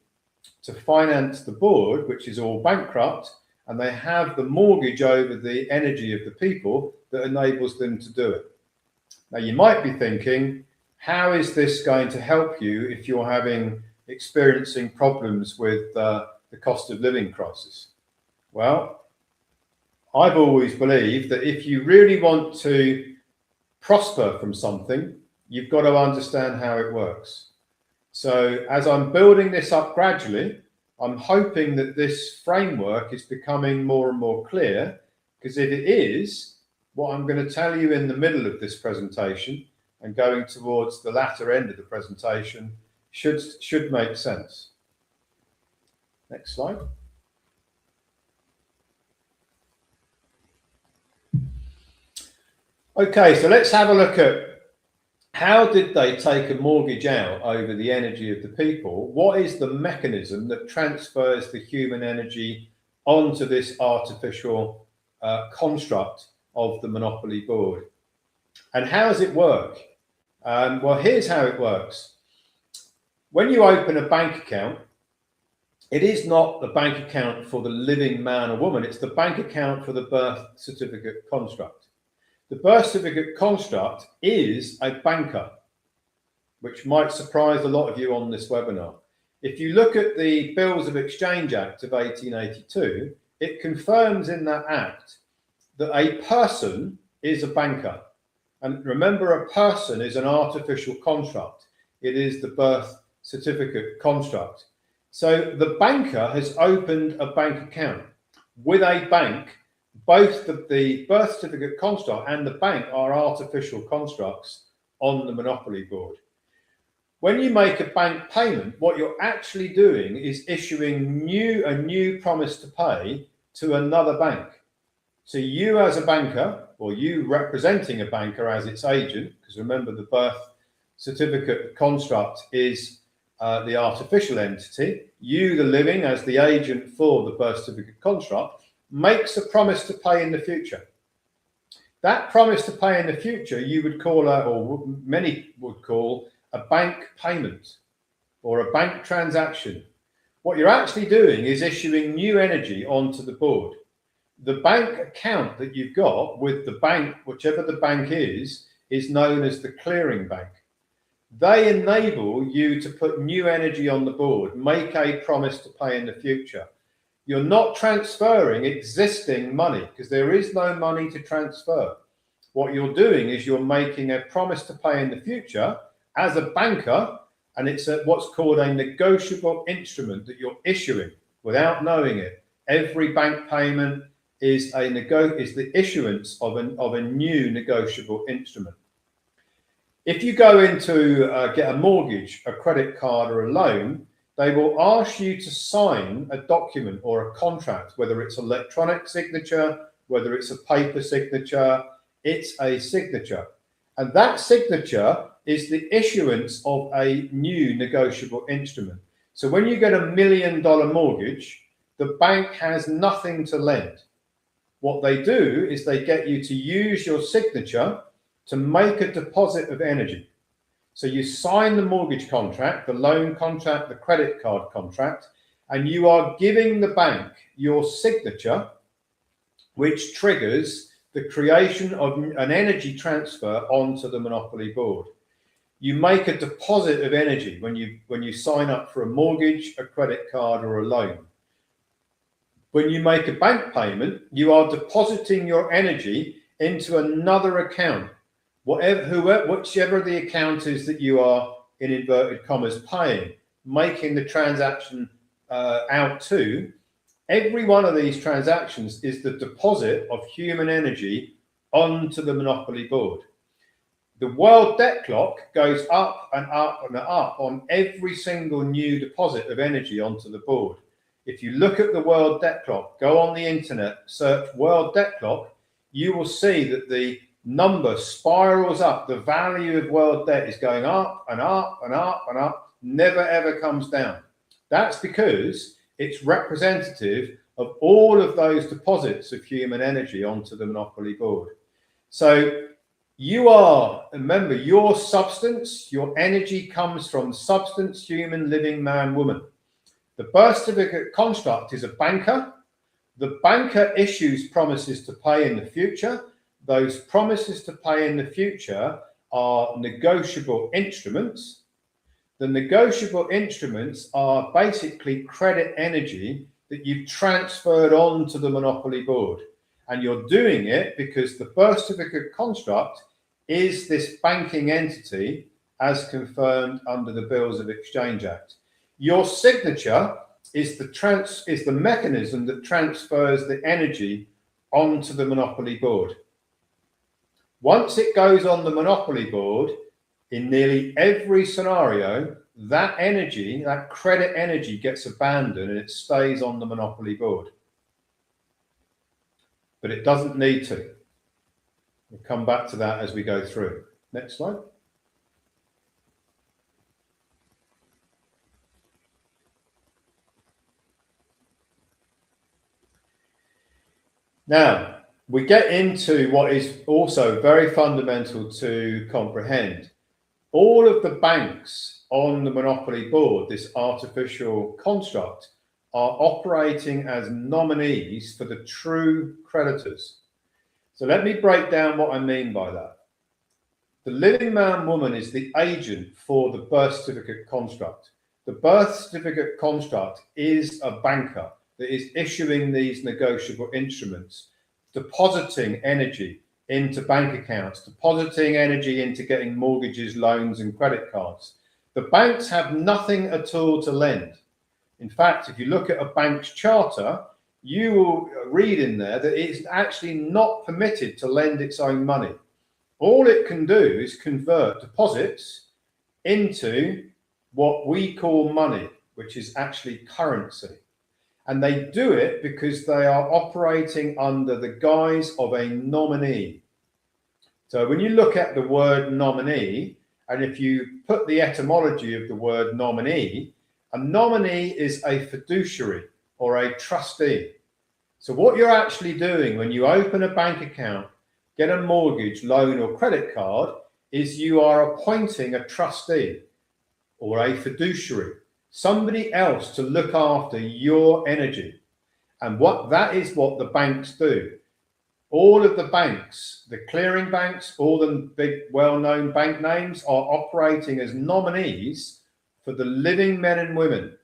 B: to finance the board, which is all bankrupt, and they have the mortgage over the energy of the people that enables them to do it. Now, you might be thinking, how is this going to help you if you're experiencing problems with the cost of living crisis? Well, I've always believed that if you really want to prosper from something, you've got to understand how it works. So as I'm building this up gradually, I'm hoping that this framework is becoming more and more clear, because if it is, what I'm going to tell you in the middle of this presentation and going towards the latter end of the presentation should make sense. Next slide. Okay, so let's have a look at how did they take a mortgage out over the energy of the people? What is the mechanism that transfers the human energy onto this artificial construct of the Monopoly board? And how does it work? Well, here's how it works. When you open a bank account, it is not the bank account for the living man or woman, it's the bank account for the birth certificate construct. The birth certificate construct is a banker, which might surprise a lot of you on this webinar. If you look at the Bills of Exchange Act of 1882, it confirms in that act that a person is a banker. And remember, a person is an artificial construct. It is the birth certificate construct. So the banker has opened a bank account with a bank. Both the birth certificate construct and the bank are artificial constructs on the Monopoly board. When you make a bank payment, what you're actually doing is issuing a new promise to pay to another bank. So you as a banker, or you representing a banker as its agent, because remember the birth certificate construct is the artificial entity, you the living as the agent for the birth certificate construct, makes a promise to pay in the future. That promise to pay in the future you would call, or many would call, a bank payment or a bank transaction. What you're actually doing is issuing new energy onto the board. The bank account that you've got with the bank, whichever the bank is known as the clearing bank. They enable you to put new energy on the board, make a promise to pay in the future. You're not transferring existing money because there is no money to transfer. What you're doing is you're making a promise to pay in the future as a banker, and it's what's called a negotiable instrument that you're issuing without knowing it. Every bank payment is the issuance of a new negotiable instrument. If you go in to get a mortgage, a credit card, or a loan, they will ask you to sign a document or a contract, whether it's electronic signature, whether it's a paper signature, it's a signature. And that signature is the issuance of a new negotiable instrument. So when you get $1 million mortgage, the bank has nothing to lend. What they do is they get you to use your signature to make a deposit of energy. So you sign the mortgage contract, the loan contract, the credit card contract, and you are giving the bank your signature, which triggers the creation of an energy transfer onto the Monopoly board. You make a deposit of energy when you sign up for a mortgage, a credit card, or a loan. When you make a bank payment, you are depositing your energy into another account, whichever the account is that you are, in inverted commas, paying, making the transaction out to. Every one of these transactions is the deposit of human energy onto the Monopoly board. The world debt clock goes up and up and up on every single new deposit of energy onto the board. If you look at the world debt clock, go on the internet, search world debt clock, you will see that the number spirals up. The value of world debt is going up and up and up and up, never ever comes down. That's because it's representative of all of those deposits of human energy onto the Monopoly board. So you are, remember, your substance, your energy comes from substance, human, living man, woman. The birth certificate construct is a banker. The banker issues promises to pay in the future. Those promises to pay in the future are negotiable instruments. The negotiable instruments are basically credit energy that you've transferred onto the Monopoly board. And you're doing it because the birth certificate construct is this banking entity as confirmed under the Bills of Exchange Act. Your signature is the mechanism that transfers the energy onto the Monopoly board. Once it goes on the Monopoly board, in nearly every scenario, that energy, that credit energy, gets abandoned and it stays on the Monopoly board. But it doesn't need to. We'll come back to that as we go through. Next slide. Now, we get into what is also very fundamental to comprehend. All of the banks on the Monopoly board, this artificial construct, are operating as nominees for the true creditors. So let me break down what I mean by that. The living man woman is the agent for the birth certificate construct. The birth certificate construct is a banker that is issuing these negotiable instruments, depositing energy into bank accounts, depositing energy into getting mortgages, loans, and credit cards. The banks have nothing at all to lend. In fact, if you look at a bank's charter, you will read in there that it's actually not permitted to lend its own money. All it can do is convert deposits into what we call money, which is actually currency. And they do it because they are operating under the guise of a nominee. So when you look at the word nominee, and if you put the etymology of the word nominee, a nominee is a fiduciary or a trustee. So what you're actually doing when you open a bank account, get a mortgage, loan, or credit card, is you are appointing a trustee or a fiduciary, somebody else to look after your energy. And that is what the banks do. All of the banks, the clearing banks, all the big well-known bank names are operating as nominees for the living men and women.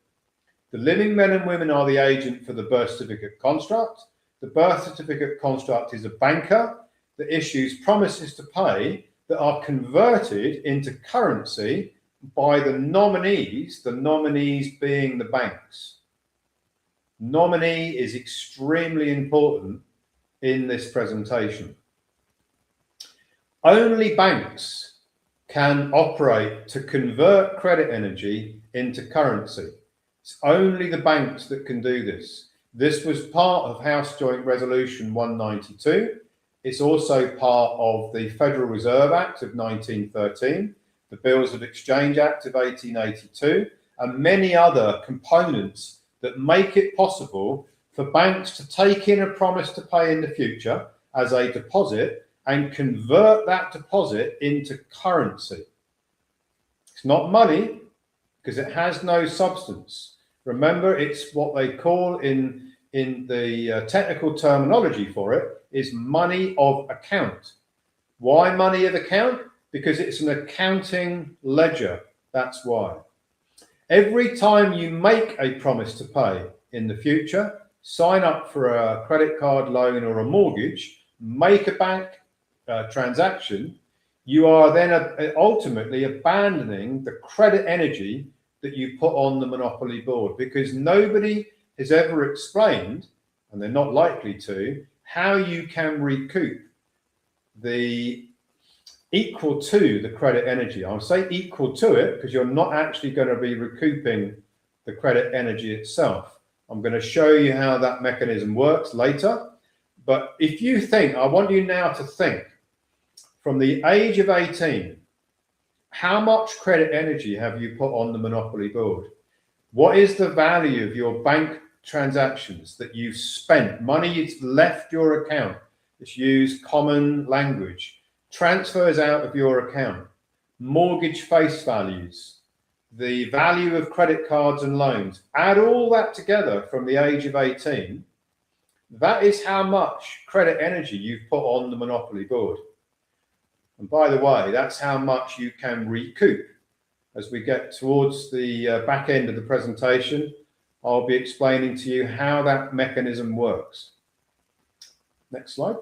B: The living men and women are the agent for the birth certificate construct. The birth certificate construct is a banker that issues promises to pay that are converted into currency by the nominees being the banks. Nominee is extremely important in this presentation. Only banks can operate to convert credit energy into currency. It's only the banks that can do this. This was part of House Joint Resolution 192. It's also part of the Federal Reserve Act of 1913. the Bills of Exchange Act of 1882, and many other components that make it possible for banks to take in a promise to pay in the future as a deposit and convert that deposit into currency. It's not money because it has no substance. Remember, it's what they call in the technical terminology for it is money of account. Why money of account? Because it's an accounting ledger. That's why. Every time you make a promise to pay in the future, sign up for a credit card loan or a mortgage, make a bank transaction, you are then ultimately abandoning the credit energy that you put on the monopoly board, because nobody has ever explained, and they're not likely to, how you can recoup the equal to the credit energy. I'll say equal to it because you're not actually going to be recouping the credit energy itself. I'm going to show you how that mechanism works later. But if you think, I want you now to think from the age of 18, how much credit energy have you put on the monopoly board? What is the value of your bank transactions that you've spent? Money that's left your account. It's used common language. Transfers out of your account. Mortgage face values. The value of credit cards and loans. Add all that together from the age of 18. That is how much credit energy you've put on the monopoly board. And by the way, that's how much you can recoup. As we get towards the back end of the presentation, I'll be explaining to you how that mechanism works. Next slide.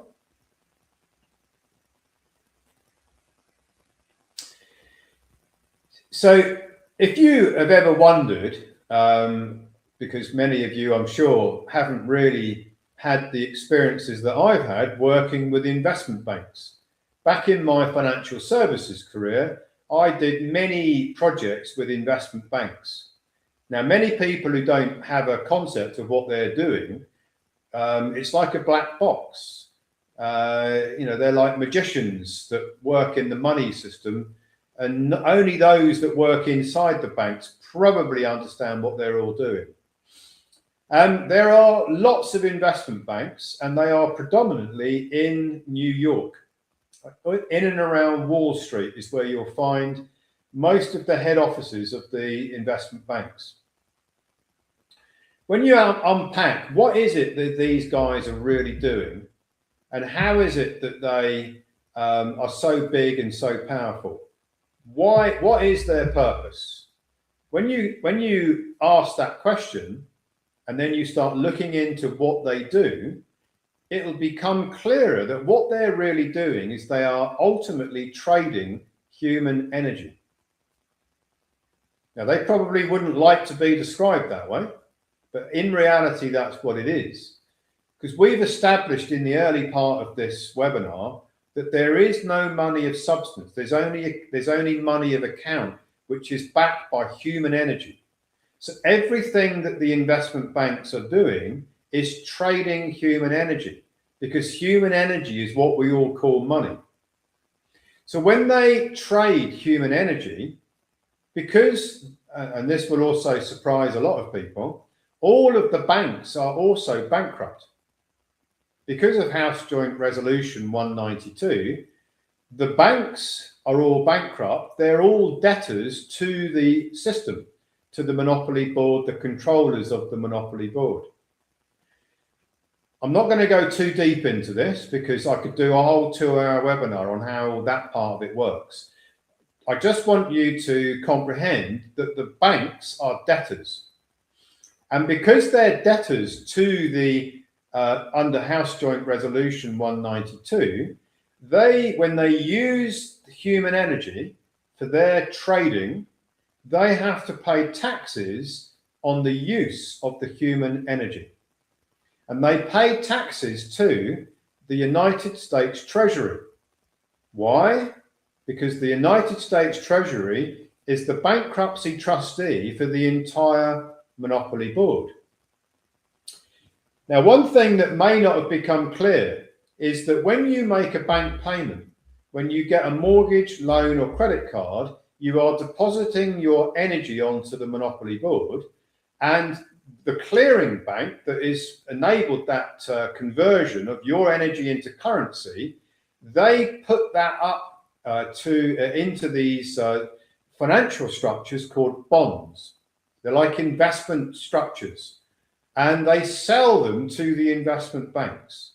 B: So if you have ever wondered, because many of you, I'm sure, haven't really had the experiences that I've had working with investment banks. Back in my financial services career, I did many projects with investment banks. Now, many people who don't have a concept of what they're doing, it's like a black box. They're like magicians that work in the money system, and only those that work inside the banks probably understand what they're all doing. There are lots of investment banks, and they are predominantly in New York. In and around Wall Street is where you'll find most of the head offices of the investment banks. When you unpack what is it that these guys are really doing, and how is it that they are so big and so powerful? What is their purpose? When you ask that question, and then you start looking into what they do, it'll become clearer that what they're really doing is they are ultimately trading human energy. Now, they probably wouldn't like to be described that way, but in reality, that's what it is. Because we've established in the early part of this webinar that there is no money of substance. There's only money of account, which is backed by human energy. So everything that the investment banks are doing is trading human energy, because human energy is what we all call money. So when they trade human energy, because, and this will also surprise a lot of people, all of the banks are also bankrupt. Because of House Joint Resolution 192, the banks are all bankrupt. They're all debtors to the system, to the monopoly board, the controllers of the monopoly board. I'm not going to go too deep into this because I could do a whole 2-hour webinar on how that part of it works. I just want you to comprehend that the banks are debtors. And because they're debtors to the under House Joint Resolution 192, when they use human energy for their trading, they have to pay taxes on the use of the human energy. And they pay taxes to the United States Treasury. Why? Because the United States Treasury is the bankruptcy trustee for the entire monopoly board. Now, one thing that may not have become clear is that when you make a bank payment, when you get a mortgage, loan, or credit card, you are depositing your energy onto the Monopoly board, and the clearing bank that is enabled that conversion of your energy into currency, they put that up into these financial structures called bonds. They're like investment structures, and they sell them to the investment banks.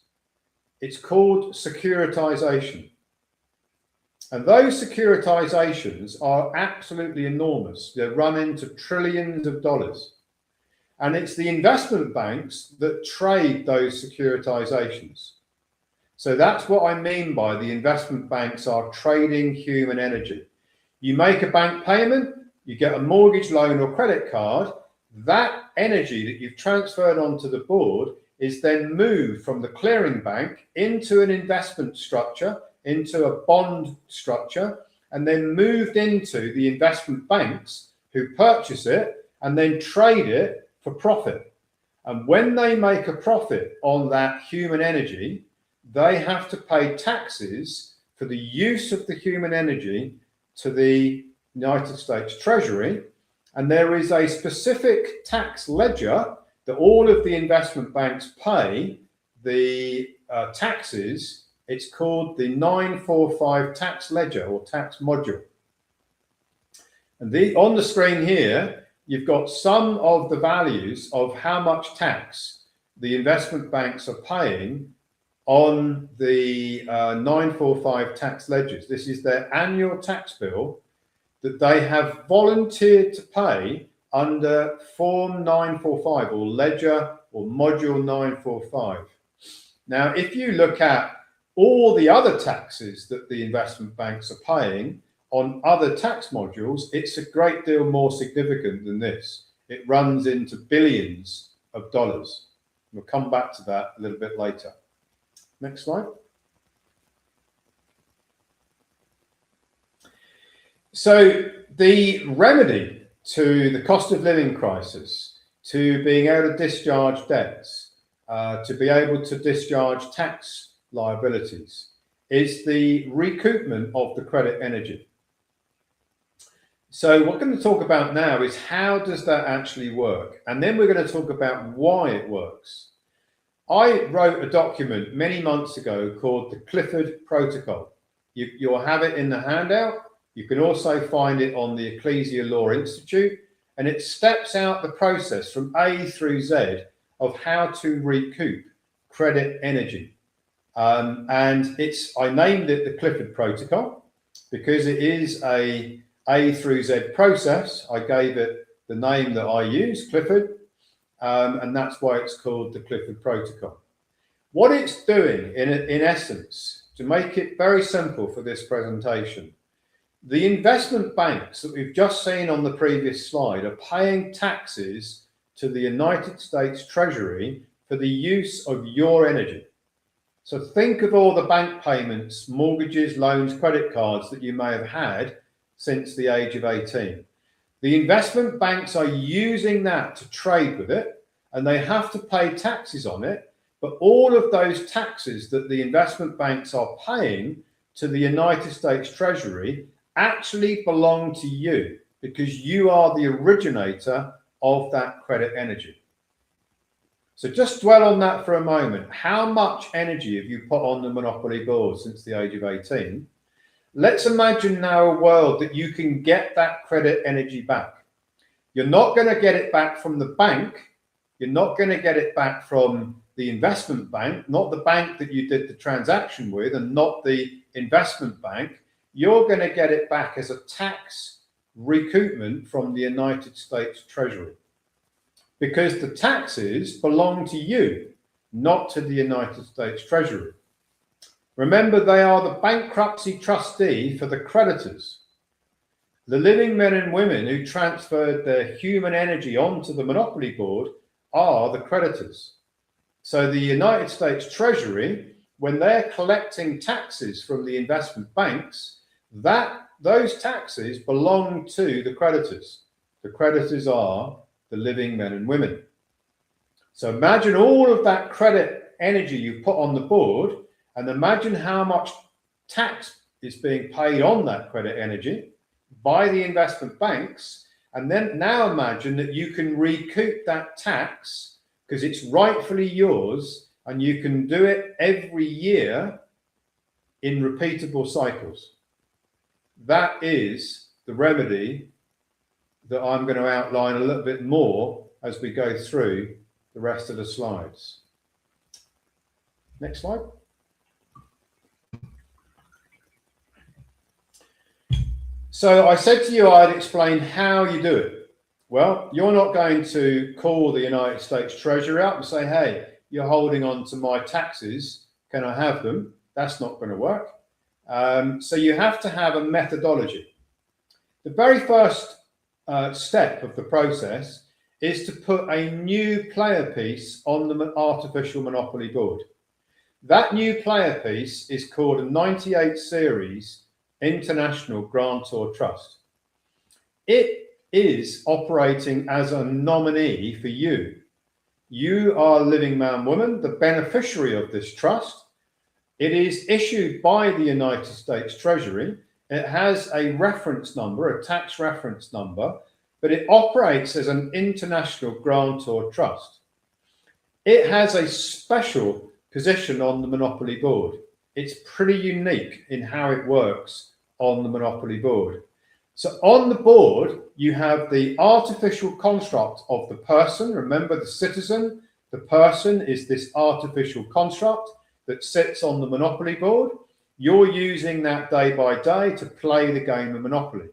B: It's called securitization. And those securitizations are absolutely enormous. They run into trillions of dollars. And it's the investment banks that trade those securitizations. So that's what I mean by the investment banks are trading human energy. You make a bank payment, you get a mortgage loan or credit card, that energy that you've transferred onto the board is then moved from the clearing bank into an investment structure, into a bond structure, and then moved into the investment banks who purchase it and then trade it for profit. And when they make a profit on that human energy, they have to pay taxes for the use of the human energy to the United States Treasury. And there is a specific tax ledger that all of the investment banks pay the taxes. It's called the 945 tax ledger or tax module. And on the screen here, you've got some of the values of how much tax the investment banks are paying on the 945 tax ledgers. This is their annual tax bill that they have volunteered to pay under Form 945 or Ledger or Module 945. Now, if you look at all the other taxes that the investment banks are paying on other tax modules, it's a great deal more significant than this. It runs into billions of dollars. We'll come back to that a little bit later. Next slide. So the remedy to the cost of living crisis, to being able to discharge debts, to be able to discharge tax liabilities, is the recoupment of the credit energy. So what we're going to talk about now is how does that actually work? And then we're going to talk about why it works. I wrote a document many months ago called the Clifford Protocol. You'll have it in the handout. You can also find it on the Ecclesia Law Institute, and it steps out the process from A through Z of how to recoup credit energy. And I named it the Clifford Protocol because it is a through Z process. I gave it the name that I use, Clifford, and that's why it's called the Clifford Protocol. What it's doing, in essence, to make it very simple for this presentation, the investment banks that we've just seen on the previous slide are paying taxes to the United States Treasury for the use of your energy. So think of all the bank payments, mortgages, loans, credit cards that you may have had since the age of 18. The investment banks are using that to trade with it, and they have to pay taxes on it. But all of those taxes that the investment banks are paying to the United States Treasury actually belong to you because you are the originator of that credit energy. So just dwell on that for a moment. How much energy have you put on the Monopoly board since the age of 18? Let's imagine now a world that you can get that credit energy back. You're not going to get it back from the bank. You're not going to get it back from the investment bank, not the bank that you did the transaction with, and not the investment bank. You're going to get it back as a tax recoupment from the United States Treasury, because the taxes belong to you, not to the United States Treasury. Remember, they are the bankruptcy trustee for the creditors. The living men and women who transferred their human energy onto the Monopoly board are the creditors. So the United States Treasury, when they're collecting taxes from the investment banks, those taxes belong to the creditors. The creditors are the living men and women. So imagine all of that credit energy you put on the board, and imagine how much tax is being paid on that credit energy. by the investment banks. And then now imagine that you can recoup that tax because it's rightfully yours, and you can do it every year in repeatable cycles. That is the remedy that I'm going to outline a little bit more as we go through the rest of the slides. Next slide. So I said to you I'd explain how you do it. Well, you're not going to call the United States Treasury up and say, hey, you're holding on to my taxes, can I have them? That's not going to work. So you have to have a methodology. The very first step of the process is to put a new player piece on the artificial monopoly board. That new player piece is called a 98 series International Grantor Trust. It is operating as a nominee for you. You are living man, woman, the beneficiary of this trust. It is issued by the United States Treasury. It has a reference number, a tax reference number, but it operates as an international grantor trust. It has a special position on the Monopoly board. It's pretty unique in how it works on the Monopoly board. So on the board, you have the artificial construct of the person. Remember, the citizen, the person is this artificial construct that sits on the Monopoly board. You're using that day by day to play the game of Monopoly.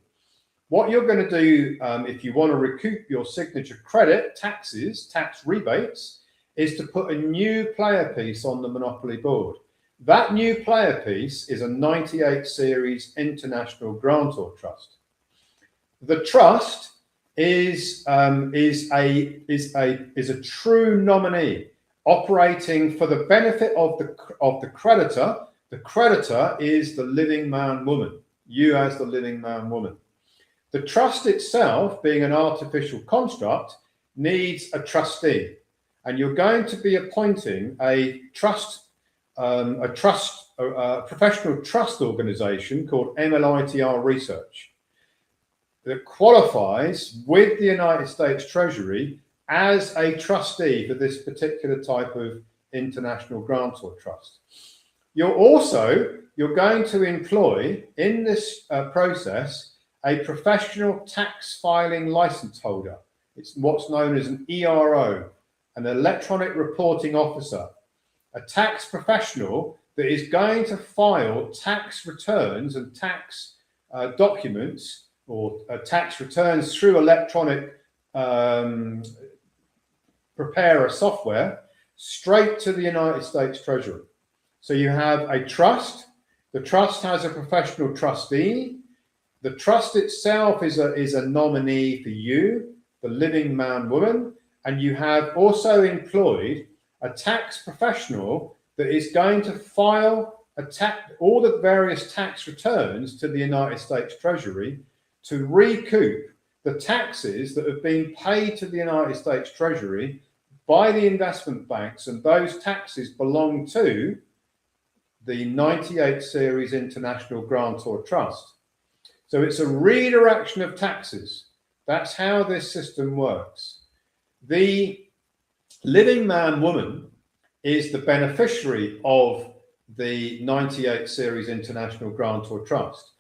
B: What you're going to do if you want to recoup your signature credit, taxes, tax rebates, is to put a new player piece on the Monopoly board. That new player piece is a 98 series International Grantor Trust. The trust is a true nominee operating for the benefit of the creditor. The creditor is the living man, woman. You as the living man, woman. The trust itself, being an artificial construct, needs a trustee, and you're going to be appointing a professional trust organization called MLITR Research that qualifies with the United States Treasury as a trustee for this particular type of international grantor trust. You're going to employ in this process a professional tax filing license holder. It's what's known as an ERO, an electronic reporting officer, a tax professional that is going to file tax returns and tax documents or tax returns through electronic preparer software straight to the United States Treasury. So you have a trust. The trust has a professional trustee. The trust itself is a nominee for you, the living man, woman, and you have also employed a tax professional that is going to file all the various tax returns to the United States Treasury to recoup the taxes that have been paid to the United States Treasury by the investment banks, and those taxes belong to the 98 series International Grantor Trust. So it's a redirection of taxes. That's how this system works. The living man, woman is the beneficiary of the 98 series International Grantor Trust,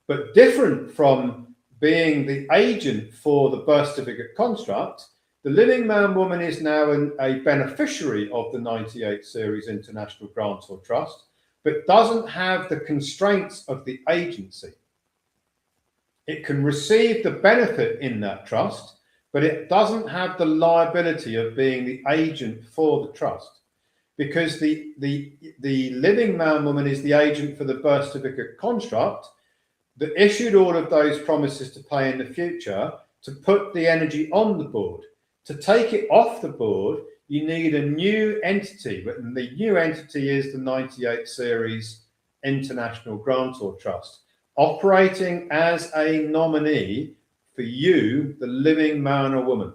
B: but different from being the agent for the birth certificate construct, the living man, woman is now a beneficiary of the 98 series International Grantor Trust, but doesn't have the constraints of the agency. It can receive the benefit in that trust, but it doesn't have the liability of being the agent for the trust, because the living man, woman is the agent for the birth certificate construct that issued all of those promises to pay in the future to put the energy on the board. To take it off the board, you need a new entity, but the new entity is the 98 series International Grantor Trust, operating as a nominee for you, the living man or woman.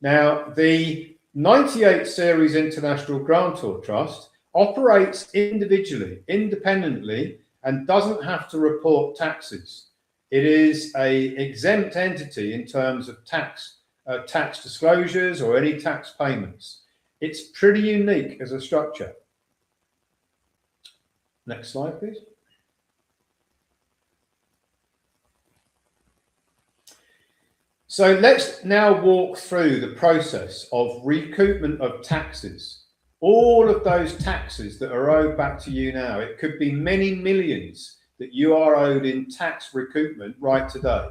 B: Now, the 98 series International Grantor Trust operates individually, independently, and doesn't have to report taxes. It is a exempt entity in terms of tax disclosures or any tax payments. It's pretty unique as a structure. Next slide, please. So let's now walk through the process of recoupment of taxes. All of those taxes that are owed back to you now, it could be many millions that you are owed in tax recoupment right today.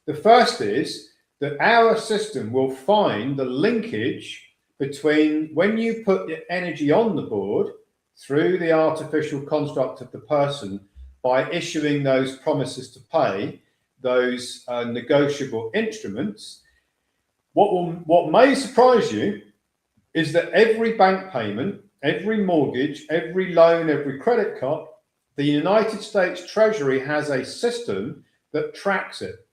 B: The first is that our system will find the linkage between when you put the energy on the board through the artificial construct of the person by issuing those promises to pay, those negotiable instruments. What may surprise you is that every bank payment, every mortgage, every loan, every credit card, the United States Treasury has a system that tracks it.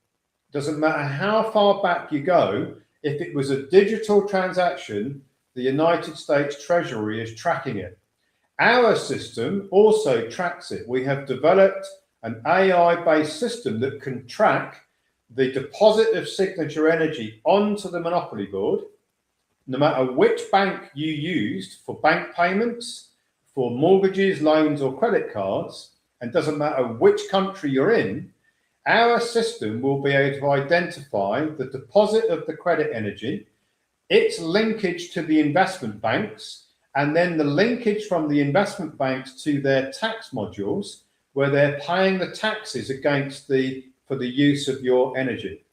B: Doesn't matter how far back you go, if it was a digital transaction, the United States Treasury is tracking it. Our system also tracks it. We have developed an AI-based system that can track the deposit of signature energy onto the Monopoly board, no matter which bank you used for bank payments, for mortgages, loans, or credit cards, and doesn't matter which country you're in, our system will be able to identify the deposit of the credit energy, its linkage to the investment banks, and then the linkage from the investment banks to their tax modules, where they're paying the taxes against for the use of your energy.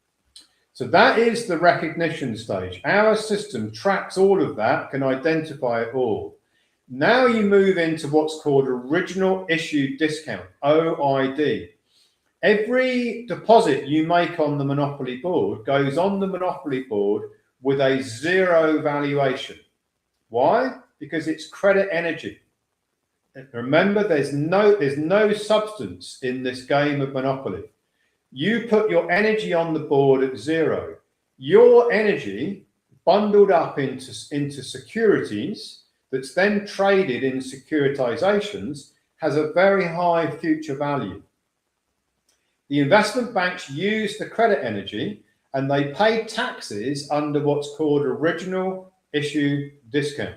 B: So that is the recognition stage. Our system tracks all of that, can identify it all. Now you move into what's called original issue discount, OID. Every deposit you make on the Monopoly board goes on the Monopoly board with a zero valuation. Why? Because it's credit energy. Remember, there's no substance in this game of Monopoly. You put your energy on the board at zero. Your energy bundled up into securities that's then traded in securitizations has a very high future value. The investment banks use the credit energy and they pay taxes under what's called original issue discount.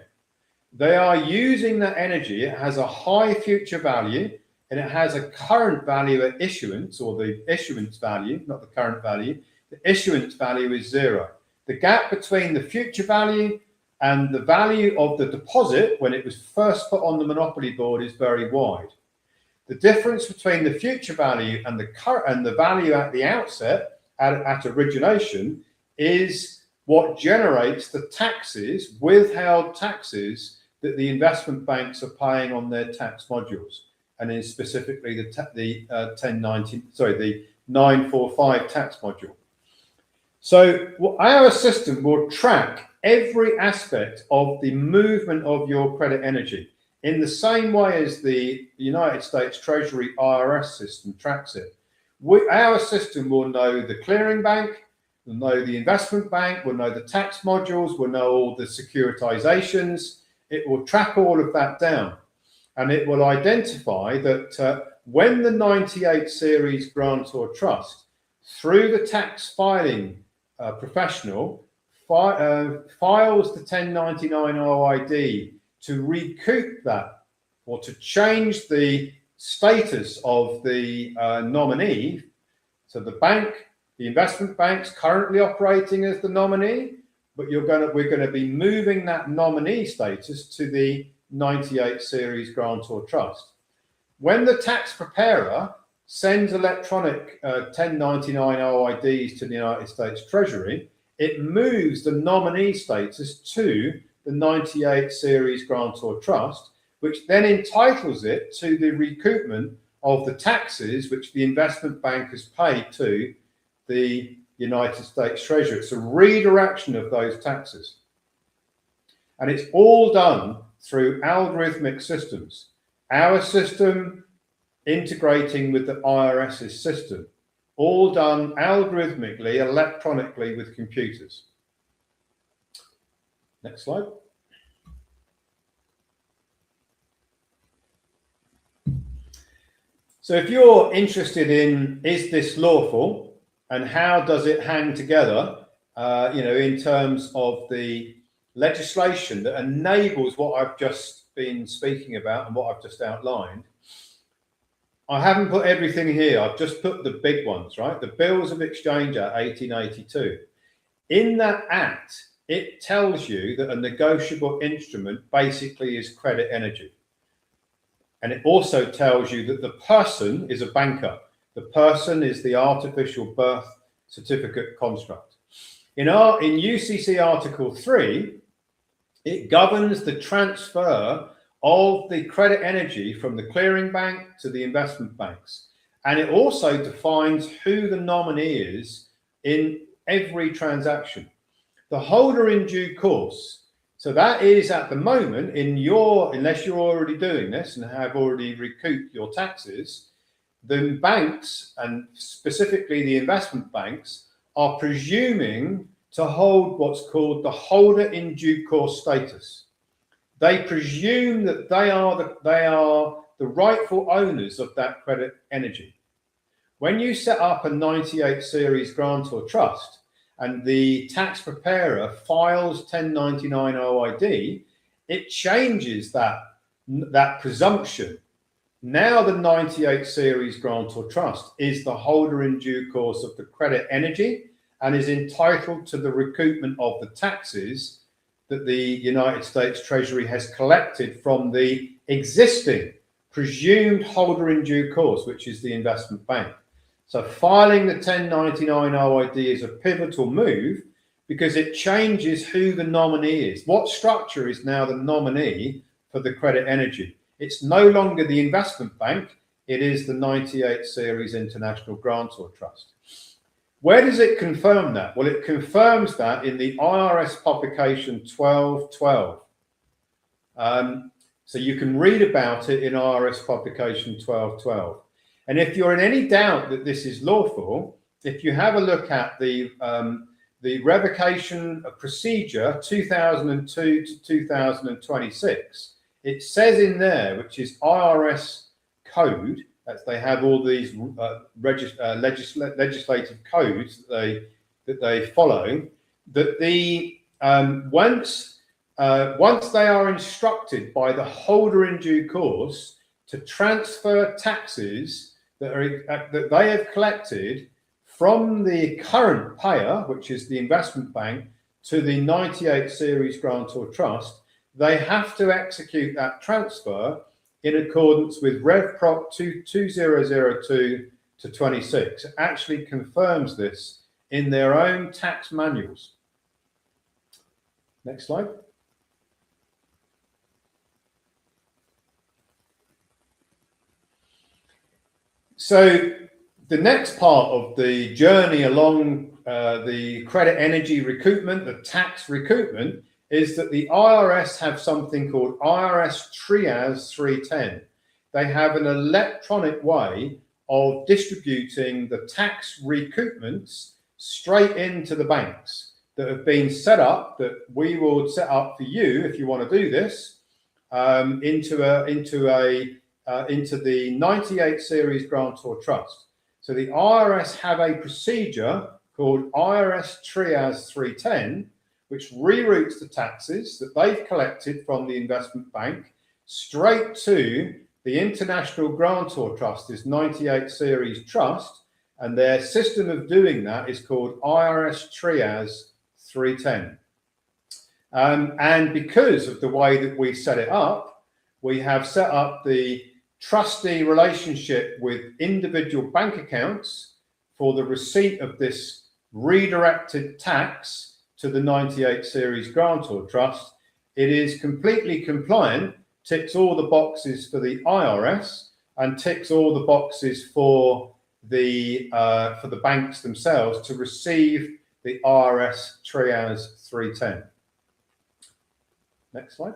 B: They are using that energy. It has a high future value and it has a current value at issuance, or the issuance value, not the current value. The issuance value is zero. The gap between the future value and the value of the deposit when it was first put on the Monopoly board is very wide. The difference between the future value and the value at the outset at origination is what generates the taxes, withheld taxes, that the investment banks are paying on their tax modules, and then specifically the 945 tax module. So our system will track every aspect of the movement of your credit energy in the same way as the United States Treasury IRS system tracks it. Our system will know the clearing bank, will know the investment bank, will know the tax modules, will know all the securitizations. It will track all of that down, and it will identify that when the 98 series grantor trust, through the tax filing professional, files the 1099 OID to recoup that, or to change the status of the nominee. So the bank, the investment bank's currently operating as the nominee, but we're going to be moving that nominee status to the 98 series grantor trust. When the tax preparer sends electronic 1099 OIDs to the United States Treasury, it moves the nominee status to the 98 series grantor trust, which then entitles it to the recoupment of the taxes which the investment bank has paid to the United States Treasury. It's a redirection of those taxes. And it's all done through algorithmic systems. Our system integrating with the IRS's system, all done algorithmically, electronically with computers. Next slide. So if you're interested in, is this lawful and how does it hang together, in terms of the legislation that enables what I've just been speaking about and what I've just outlined, I haven't put everything here. I've just put the big ones, right? The Bills of Exchange Act 1882. In that act, it tells you that a negotiable instrument basically is credit energy. And it also tells you that the person is a banker. The person is the artificial birth certificate construct. In UCC Article 3, it governs the transfer of the credit energy from the clearing bank to the investment banks. And it also defines who the nominee is in every transaction. The holder in due course. So that is at the moment unless you're already doing this and have already recouped your taxes, the banks and specifically the investment banks are presuming to hold what's called the holder in due course status. They presume that they are the rightful owners of that credit energy. When you set up a 98 series grant or trust and the tax preparer files 1099 OID, it changes that presumption. Now the 98 series grant or trust is the holder in due course of the credit energy and is entitled to the recoupment of the taxes that the United States Treasury has collected from the existing presumed holder in due course, which is the investment bank. So filing the 1099 OID is a pivotal move because it changes who the nominee is. What structure is now the nominee for the credit energy? It's no longer the investment bank, it is the 98 series international grant or trust. Where does it confirm that? Well, it confirms that in the IRS publication 1212. So you can read about it in IRS publication 1212. And if you're in any doubt that this is lawful, if you have a look at the revocation procedure 2002 to 2026, it says in there, which is IRS code, as they have all these legislative codes that they follow, that the once they are instructed by the holder in due course to transfer taxes that they have collected from the current payer, which is the investment bank, to the 98 series grant or trust, they have to execute that transfer in accordance with Rev Proc 2002 to 26. It actually confirms this in their own tax manuals. Next slide. So the next part of the journey along the credit energy recoupment, the tax recoupment, is that the IRS have something called IRS Trias 310. They have an electronic way of distributing the tax recoupments straight into the banks that have been set up, that we will set up for you if you want to do this, into the 98 series grant or trust. So the IRS have a procedure called IRS Trias 310, which reroutes the taxes that they've collected from the investment bank straight to the International Grantor Trust, this 98 series trust, and their system of doing that is called IRS Trias 310. And because of the way that we set it up, we have set up the trustee relationship with individual bank accounts for the receipt of this redirected tax to the 98 series grantor trust. It is completely compliant, ticks all the boxes for the IRS and ticks all the boxes for the banks themselves to receive the IRS Trias 310. Next slide.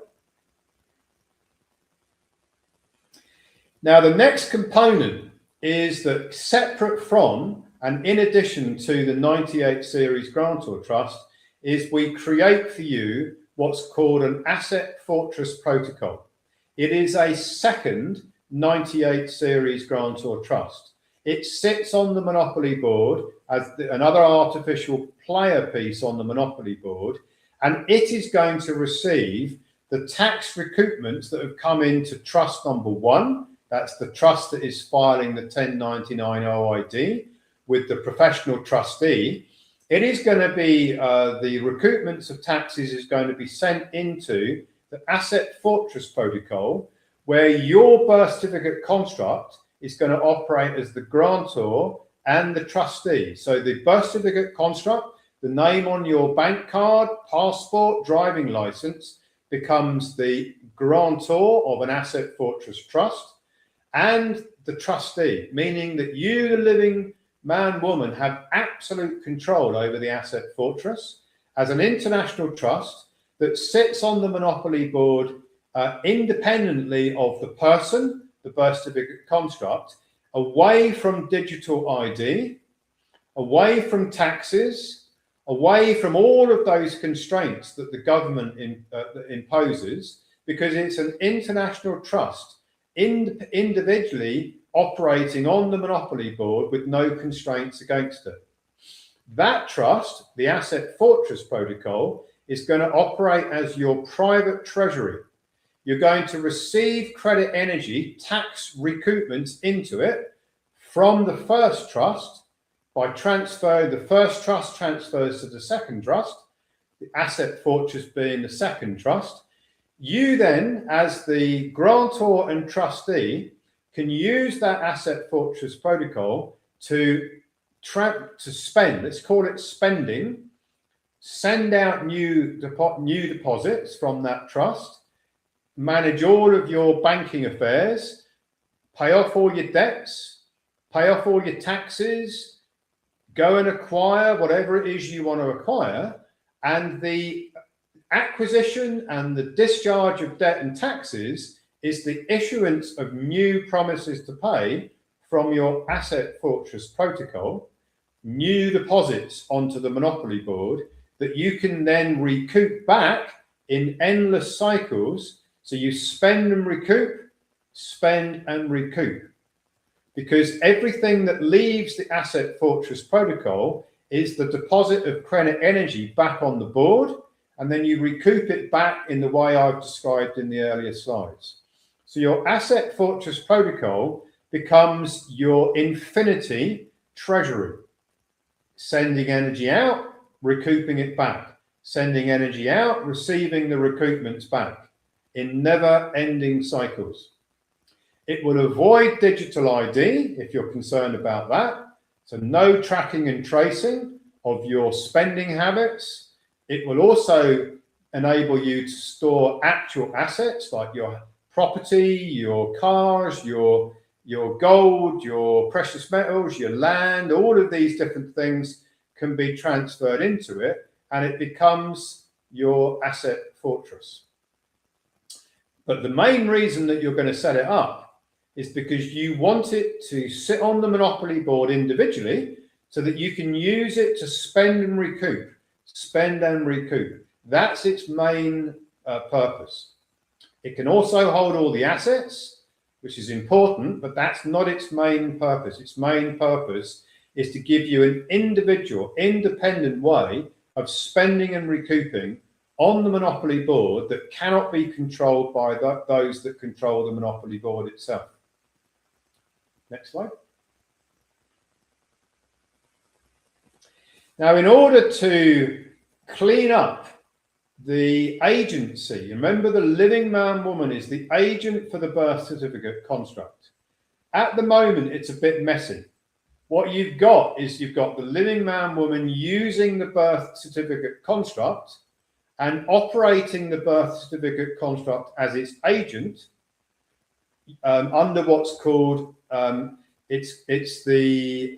B: Now, the next component is that separate from and in addition to the 98 series grantor trust is we create for you what's called an asset fortress protocol. It is a second 98 series grantor trust. It sits on the monopoly board as another artificial player piece on the monopoly board, and it is going to receive the tax recoupments that have come into trust number 1. That's the trust that is filing the 1099 OID with the professional trustee. It is going to be the recoupments of taxes is going to be sent into the Asset Fortress Protocol, where your birth certificate construct is going to operate as the grantor and the trustee. So the birth certificate construct, the name on your bank card, passport, driving license, becomes the grantor of an Asset Fortress trust, and the trustee, meaning that you, the living man, woman, have absolute control over the Asset Fortress as an international trust that sits on the monopoly board independently of the person, the birth certificate construct, away from digital ID, away from taxes, away from all of those constraints that the government imposes, because it's an international trust individually operating on the monopoly board with no constraints against it. That trust, the Asset Fortress Protocol, is going to operate as your private treasury. You're going to receive Credit Energy tax recoupments into it from the first trust by transfer. The first trust transfers to the second trust, the Asset Fortress being the second trust. You then, as the grantor and trustee, can use that Asset Fortress Protocol to spend, let's call it spending, send out new deposits from that trust, manage all of your banking affairs, pay off all your debts, pay off all your taxes, go and acquire whatever it is you want to acquire, and the acquisition and the discharge of debt and taxes is the issuance of new promises to pay from your Asset Fortress Protocol, new deposits onto the monopoly board that you can then recoup back in endless cycles. So you spend and recoup, spend and recoup. Because everything that leaves the Asset Fortress Protocol is the deposit of Credit Energy back on the board, and then you recoup it back in the way I've described in the earlier slides. So your Asset Fortress Protocol becomes your infinity treasury, sending energy out, recouping it back, sending energy out, receiving the recoupments back in never-ending cycles. It will avoid digital ID if you're concerned about that. So no tracking and tracing of your spending habits. It will also enable you to store actual assets like your property, your cars, your gold, your precious metals, your land. All of these different things can be transferred into it, and it becomes your Asset Fortress. But the main reason that you're going to set it up is because you want it to sit on the monopoly board individually so that you can use it to spend and recoup, spend and recoup. That's its main purpose. It can also hold all the assets, which is important, but that's not its main purpose. Its main purpose is to give you an individual, independent way of spending and recouping on the monopoly board that cannot be controlled by those that control the monopoly board itself. Next slide. Now, in order to clean up the agency, remember the living man woman is the agent for the birth certificate construct. At the moment, it's a bit messy. What you've got is you've got the living man woman using the birth certificate construct and operating the birth certificate construct as its agent under what's called it's the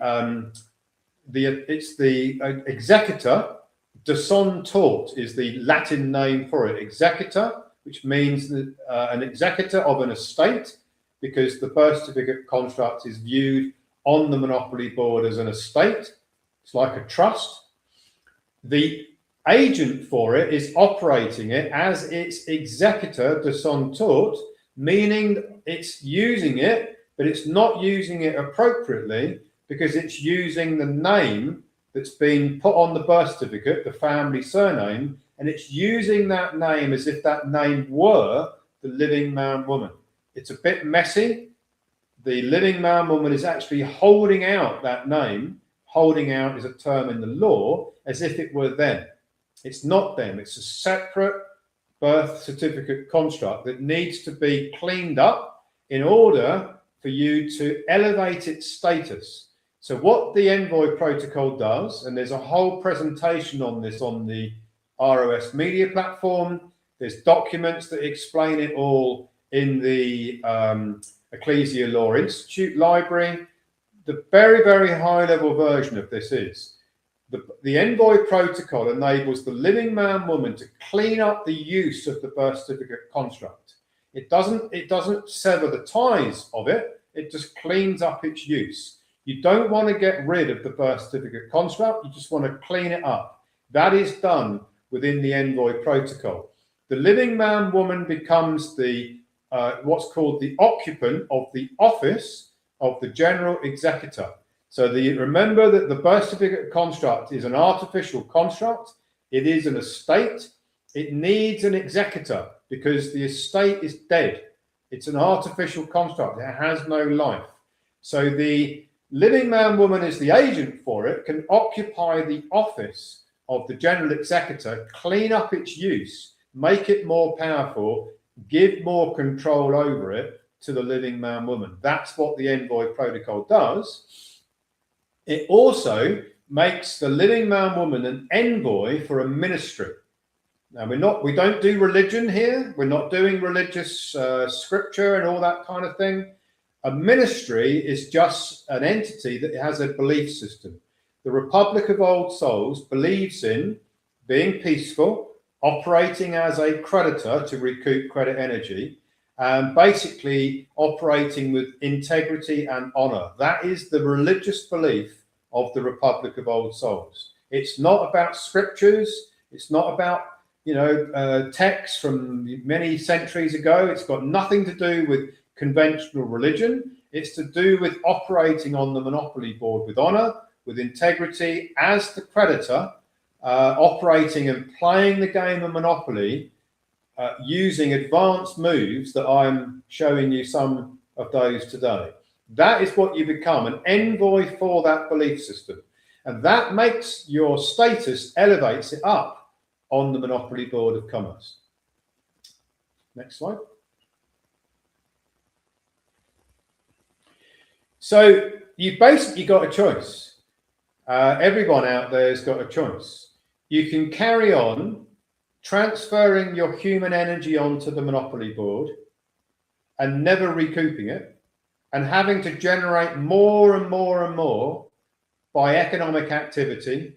B: executor. De son tort is the Latin name for it. Executor, which means that, an executor of an estate, because the birth certificate construct is viewed on the monopoly board as an estate. It's like a trust. The agent for it is operating it as its executor de son tort, meaning it's using it, but it's not using it appropriately because it's using the name that's been put on the birth certificate, the family surname, and it's using that name as if that name were the living man woman. It's a bit messy. The living man woman is actually holding out that name. Holding out is a term in the law, as if it were them. It's not them. It's a separate birth certificate construct that needs to be cleaned up in order for you to elevate its status. So what the Envoy protocol does, and there's a whole presentation on this on the ROS Media platform. There's documents that explain it all in the Ecclesia Law Institute library. The very, very high level version of this is the Envoy protocol enables the living man woman to clean up the use of the birth certificate construct. It doesn't sever the ties of it. It just cleans up its use. You don't want to get rid of the birth certificate construct. You just want to clean it up. That is done within the Envoy protocol. The living man woman becomes the what's called the occupant of the office of the general executor. So remember that the birth certificate construct is an artificial construct. It is an estate. It needs an executor because the estate is dead. It's an artificial construct. It has no life. So the living man woman is the agent for it, can occupy the office of the general executor, clean up its use, make it more powerful, give more control over it to the living man woman. That's what the Envoy protocol does. It also makes the living man woman an envoy for a ministry. Now we don't do religion here. We're not doing religious scripture and all that kind of thing. A ministry is just an entity that has a belief system. The Republic of Old Souls believes in being peaceful, operating as a creditor to recoup credit energy, and basically operating with integrity and honor. That is the religious belief of the Republic of Old Souls. It's not about scriptures. It's not about, texts from many centuries ago. It's got nothing to do with conventional religion. It's to do with operating on the monopoly board with honor, with integrity as the creditor, operating and playing the game of Monopoly using advanced moves that I'm showing you some of those today. That is what you become, an envoy for that belief system. And that makes your status, elevates it up on the Monopoly Board of Commerce. Next slide. So you've basically got a choice. Everyone out there has got a choice. You can carry on transferring your human energy onto the Monopoly board and never recouping it, and having to generate more and more and more by economic activity,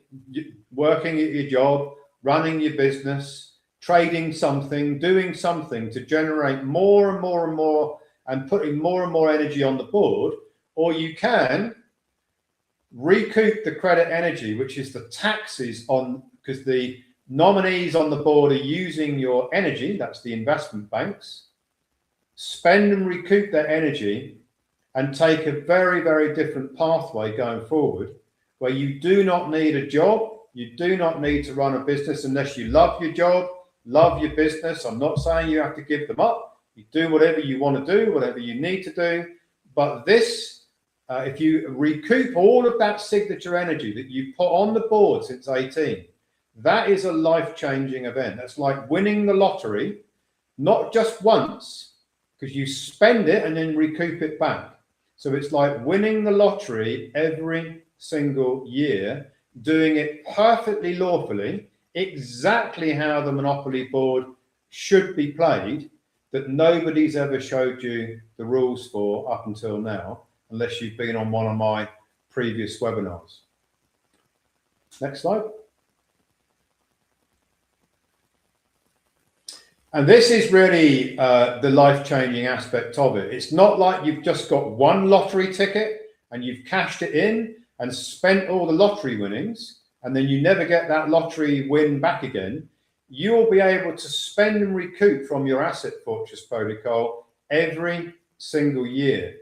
B: working at your job, running your business, trading something, doing something to generate more and more and more and putting more and more energy on the board. Or you can recoup the credit energy, which is the taxes on, because the nominees on the board are using your energy, that's the investment banks, spend and recoup their energy and take a very, very different pathway going forward, where you do not need a job, you do not need to run a business unless you love your job, love your business. I'm not saying you have to give them up. You do whatever you want to do, whatever you need to do. But this, if you recoup all of that signature energy that you put on the board since 18, that is a life-changing event. That's like winning the lottery, not just once, because you spend it and then recoup it back. So it's like winning the lottery every single year, doing it perfectly lawfully, exactly how the Monopoly board should be played, that nobody's ever showed you the rules for up until now, unless you've been on one of my previous webinars. Next slide. And this is really the life-changing aspect of it. It's not like you've just got one lottery ticket and you've cashed it in and spent all the lottery winnings, and then you never get that lottery win back again. You will be able to spend and recoup from your asset fortress protocol every single year.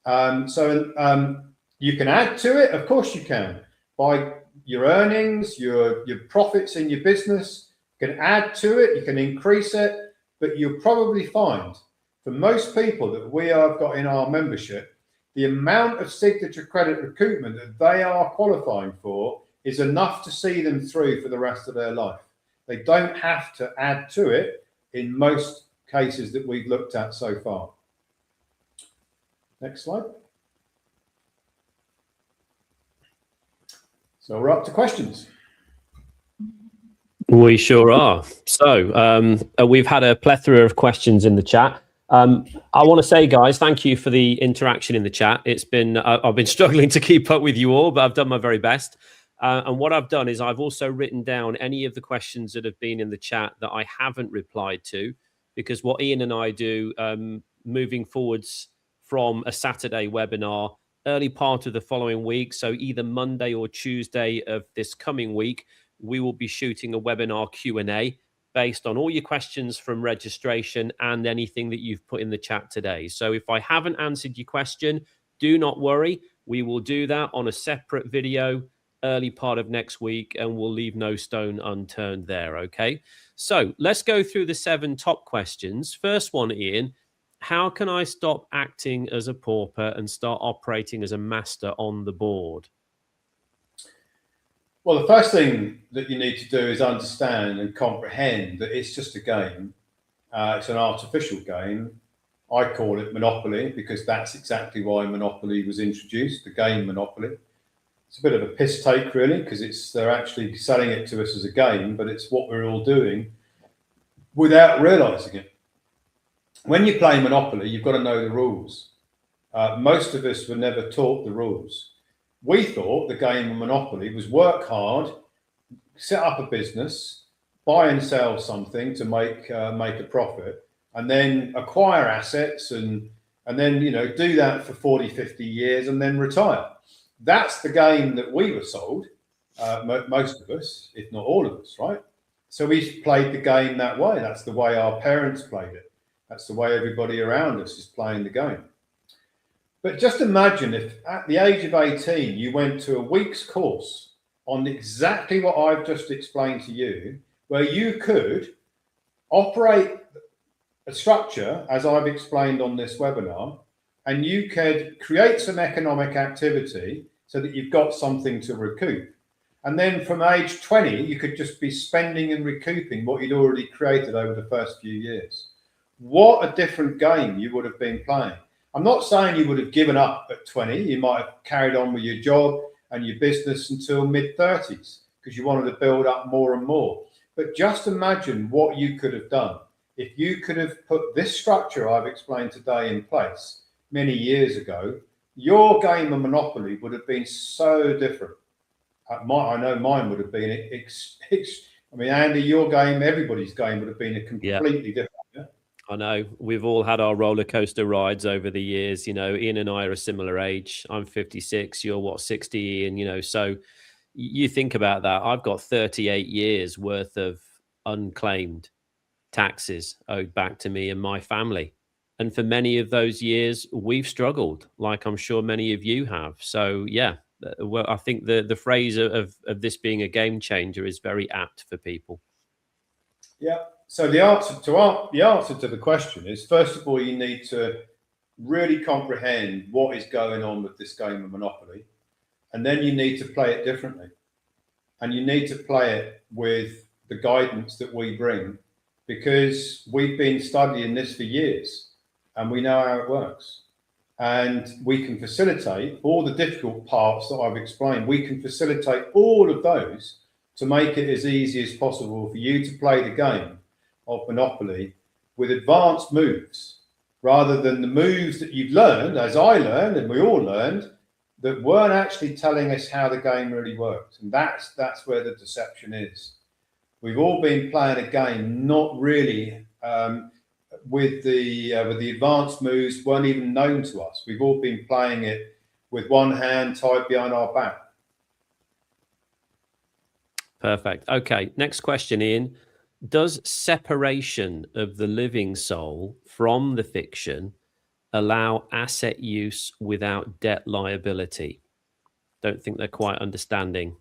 B: You can add to it, of course you can, by your earnings, your profits in your business. You can add to it, you can increase it, but you'll probably find for most people that we have got in our membership, the amount of signature credit recoupment that they are qualifying for is enough to see them through for the rest of their life. They don't have to add to it in most cases that we've looked at so far. Next slide. So we're up to questions.
A: We sure are. So we've had a plethora of questions in the chat. I want to say, guys, thank you for the interaction in the chat. It's been I've been struggling to keep up with you all, but I've done my very best. And what I've done is I've also written down any of the questions that have been in the chat that I haven't replied to, because what Ian and I do moving forwards from a Saturday webinar, early part of the following week, so either Monday or Tuesday of this coming week, we will be shooting a webinar Q&A based on all your questions from registration and anything that you've put in the chat today. So if I haven't answered your question, do not worry. We will do that on a separate video early part of next week, and we'll leave no stone unturned there, okay? So let's go through the 7 top questions. First one, Ian, how can I stop acting as a pauper and start operating as a master on the board?
B: Well, the first thing that you need to do is understand and comprehend that it's just a game. It's an artificial game. I call it Monopoly because that's exactly why Monopoly was introduced, the game Monopoly. It's a bit of a piss take, really, because they're actually selling it to us as a game, but it's what we're all doing without realizing it. When you play Monopoly, you've got to know the rules. Most of us were never taught the rules. We thought the game of Monopoly was work hard, set up a business, buy and sell something to make a profit, and then acquire assets and then, you know, do that for 40, 50 years and then retire. That's the game that we were sold, most of us, if not all of us, right? So we played the game that way. That's the way our parents played it. That's the way everybody around us is playing the game. But just imagine if at the age of 18, you went to a week's course on exactly what I've just explained to you, where you could operate a structure, as I've explained on this webinar, and you could create some economic activity so that you've got something to recoup. And then from age 20, you could just be spending and recouping what you'd already created over the first few years. What a different game you would have been playing. I'm not saying you would have given up at 20. You might have carried on with your job and your business until mid-30s because you wanted to build up more and more. But just imagine what you could have done if you could have put this structure I've explained today in place many years ago. Your game of Monopoly would have been so different. I know mine would have been, I mean, Andy, your game, everybody's game would have been a completely different. Yeah?
A: I know we've all had our roller coaster rides over the years. You know, Ian and I are a similar age. I'm 56. You're what, 60? And, you know, so you think about that. I've got 38 years worth of unclaimed taxes owed back to me and my family. And for many of those years, we've struggled, like I'm sure many of you have. So, yeah, well, I think the phrase of this being a game changer is very apt for people.
B: Yeah. So the answer to the question is, first of all, you need to really comprehend what is going on with this game of Monopoly, and then you need to play it differently, and you need to play it with the guidance that we bring, because we've been studying this for years and we know how it works, and we can facilitate all the difficult parts that I've explained. We can facilitate all of those to make it as easy as possible for you to play the game of Monopoly with advanced moves, rather than the moves that you've learned, as I learned and we all learned, that weren't actually telling us how the game really worked. And that's where the deception is. We've all been playing a game not really with the advanced moves weren't even known to us. We've all been playing it with one hand tied behind our back.
A: Perfect. Okay, next question, Ian. does separation of the living soul from the fiction allow asset use without debt liability? Don't think they're quite understanding.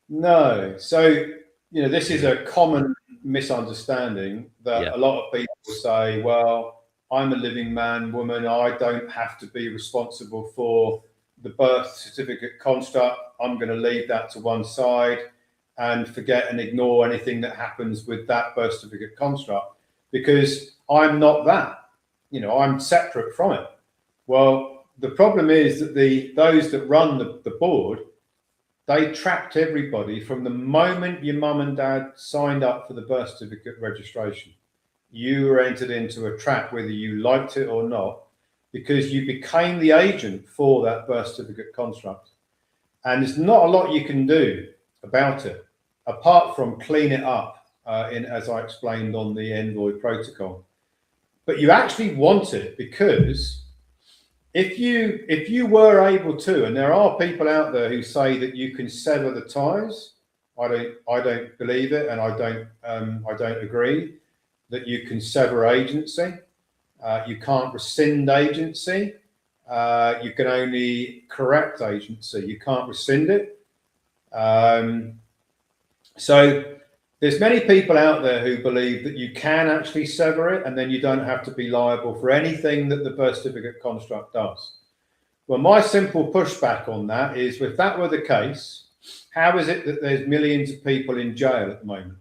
B: No. So, this is a common misunderstanding that a lot of people say, well, I'm a living man, woman, I don't have to be responsible for the birth certificate construct. I'm going to leave that to one side and forget and ignore anything that happens with that birth certificate construct because I'm not that. I'm separate from it. Well, the problem is that those that run the board, they tracked everybody from the moment your mum and dad signed up for the birth certificate registration. You were entered into a trap whether you liked it or not, because you became the agent for that birth certificate construct. And there's not a lot you can do about it, apart from clean it up, as I explained on the Envoy protocol. But you actually want it because if you were able to, and there are people out there who say that you can sever the ties, I don't believe it, and I don't agree that you can sever agency. You can't rescind agency. You can only correct agency. You can't rescind it. So there's many people out there who believe that you can actually sever it and then you don't have to be liable for anything that the birth certificate construct does. Well, my simple pushback on that is, if that were the case, how is it that there's millions of people in jail at the moment?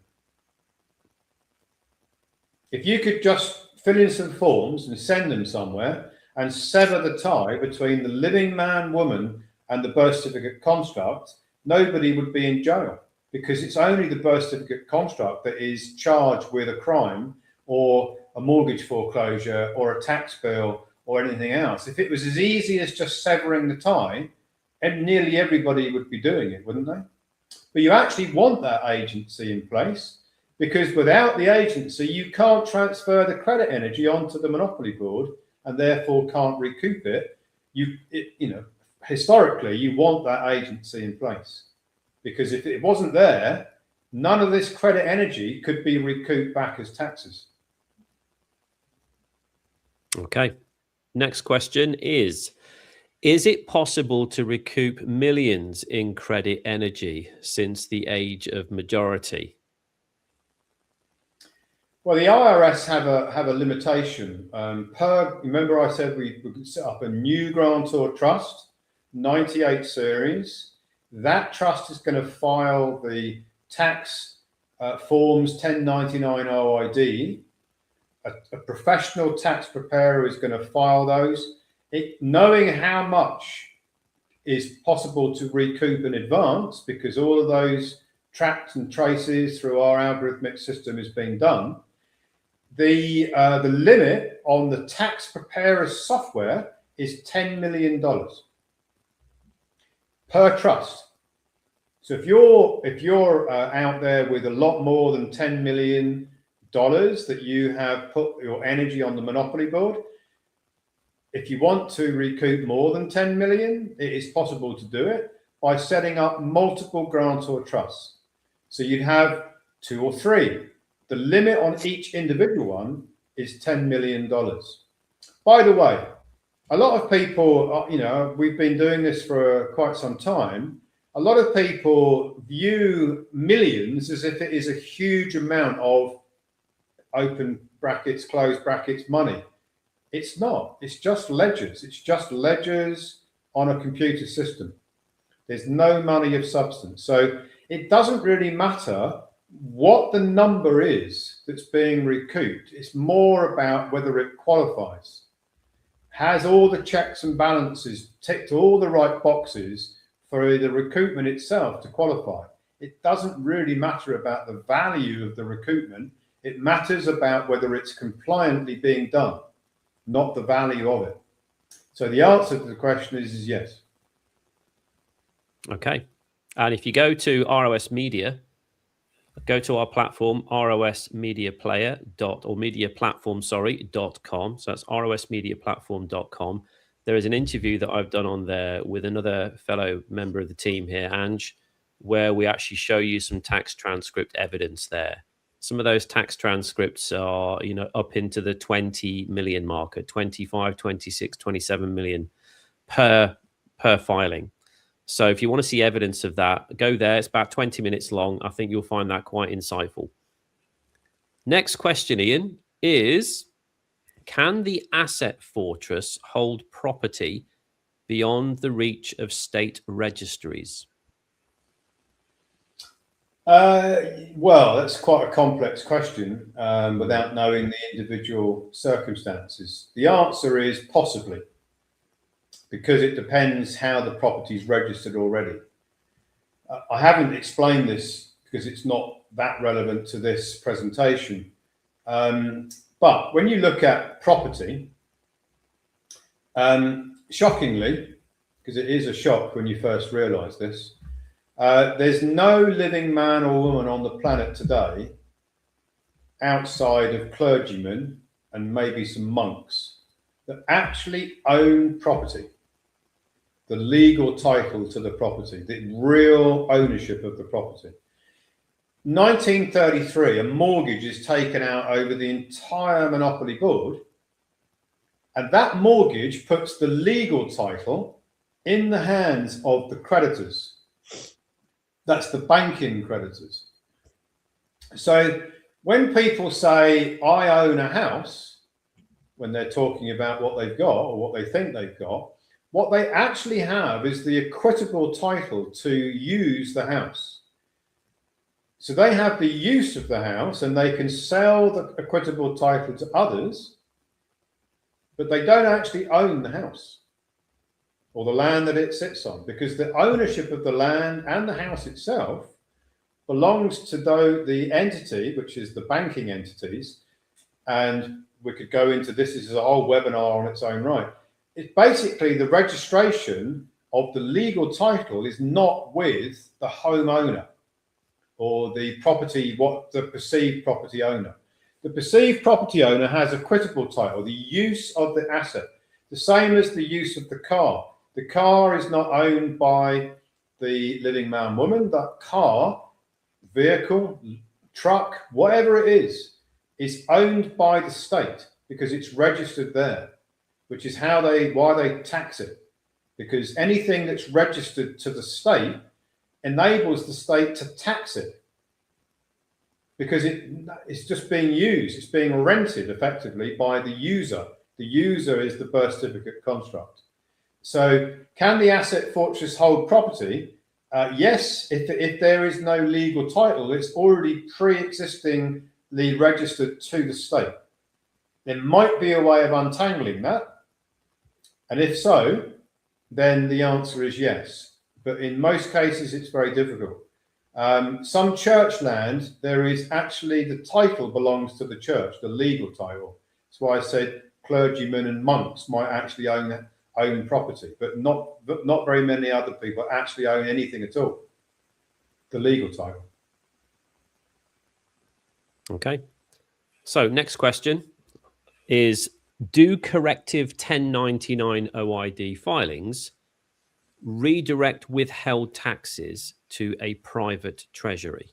B: If you could just fill in some forms and send them somewhere and sever the tie between the living man, woman, and the birth certificate construct, nobody would be in jail. Because it's only the birth certificate construct that is charged with a crime or a mortgage foreclosure or a tax bill or anything else. If it was as easy as just severing the tie, nearly everybody would be doing it, wouldn't they? But you actually want that agency in place, because without the agency, you can't transfer the credit energy onto the monopoly board and therefore can't recoup it. Historically, you want that agency in place. Because if it wasn't there, none of this credit energy could be recouped back as taxes.
A: Okay. Next question is it possible to recoup millions in credit energy since the age of majority?
B: Well, the IRS have a limitation. Remember I said we could set up a new grantor trust, 98 series. That trust is going to file the tax forms 1099 OID. A professional tax preparer is going to file those. Knowing how much is possible to recoup in advance, because all of those tracks and traces through our algorithmic system is being done. The limit on the tax preparer's software is $10 million. Per trust. So if you're out there with a lot more than $10 million that you have put your energy on the monopoly board, if you want to recoup more than 10 million, it is possible to do it by setting up multiple grantor trusts. So you'd have 2 or 3. The limit on each individual one is $10 million. By the way, a lot of people, we've been doing this for quite some time. A lot of people view millions as if it is a huge amount of open brackets, closed brackets money. It's not. It's just ledgers. It's just ledgers on a computer system. There's no money of substance. So it doesn't really matter what the number is that's being recouped. It's more about whether it qualifies. Has all the checks and balances, ticked all the right boxes for the recoupment itself to qualify. It doesn't really matter about the value of the recoupment. It matters about whether it's compliantly being done, not the value of it. So the answer to the question is yes.
A: Okay. And if you go to ROS Media, go to our platform, rosmediaplatform.com. So that's rosmediaplatform.com. There is an interview that I've done on there with another fellow member of the team here, Ange, where we actually show you some tax transcript evidence there. some of those tax transcripts are, up into the 20 million marker, 25, 26, 27 million per filing. So if you want to see evidence of that, go there. It's about 20 minutes long. I think you'll find that quite insightful. Next question, Ian, is can the asset fortress hold property beyond the reach of state registries?
B: Well, that's quite a complex question without knowing the individual circumstances. The answer is possibly, because it depends how the property is registered already. I haven't explained this because it's not that relevant to this presentation. But when you look at property, shockingly, because it is a shock when you first realize this, there's no living man or woman on the planet today outside of clergymen and maybe some monks that actually own property, the legal title to the property, the real ownership of the property. 1933, a mortgage is taken out over the entire monopoly board, and that mortgage puts the legal title in the hands of the creditors. That's the banking creditors. So when people say, I own a house, when they're talking about what they've got or what they think they've got, what they actually have is the equitable title to use the house. So they have the use of the house and they can sell the equitable title to others, but they don't actually own the house or the land that it sits on, because the ownership of the land and the house itself belongs to the entity, which is the banking entities. And we could go into this as a whole webinar on its own right. It's basically the registration of the legal title is not with the homeowner or the property, the perceived property owner. The perceived property owner has equitable title, the use of the asset, the same as the use of the car. The car is not owned by the living man, woman. That car, vehicle, truck, whatever it is owned by the state because it's registered there, which is why they tax it. Because anything that's registered to the state enables the state to tax it, because it's just being used. It's being rented effectively by the user. The user is the birth certificate construct. So can the asset fortress hold property? Yes, if there is no legal title, it's already pre-existingly registered to the state. There might be a way of untangling that. And if so, then the answer is yes. But in most cases, it's very difficult. Some church land, there is actually the title belongs to the church, the legal title. That's why I said clergymen and monks might actually own property, but not very many other people actually own anything at all. The legal title.
A: Okay. So next question is, do corrective 1099 OID filings redirect withheld taxes to a private treasury?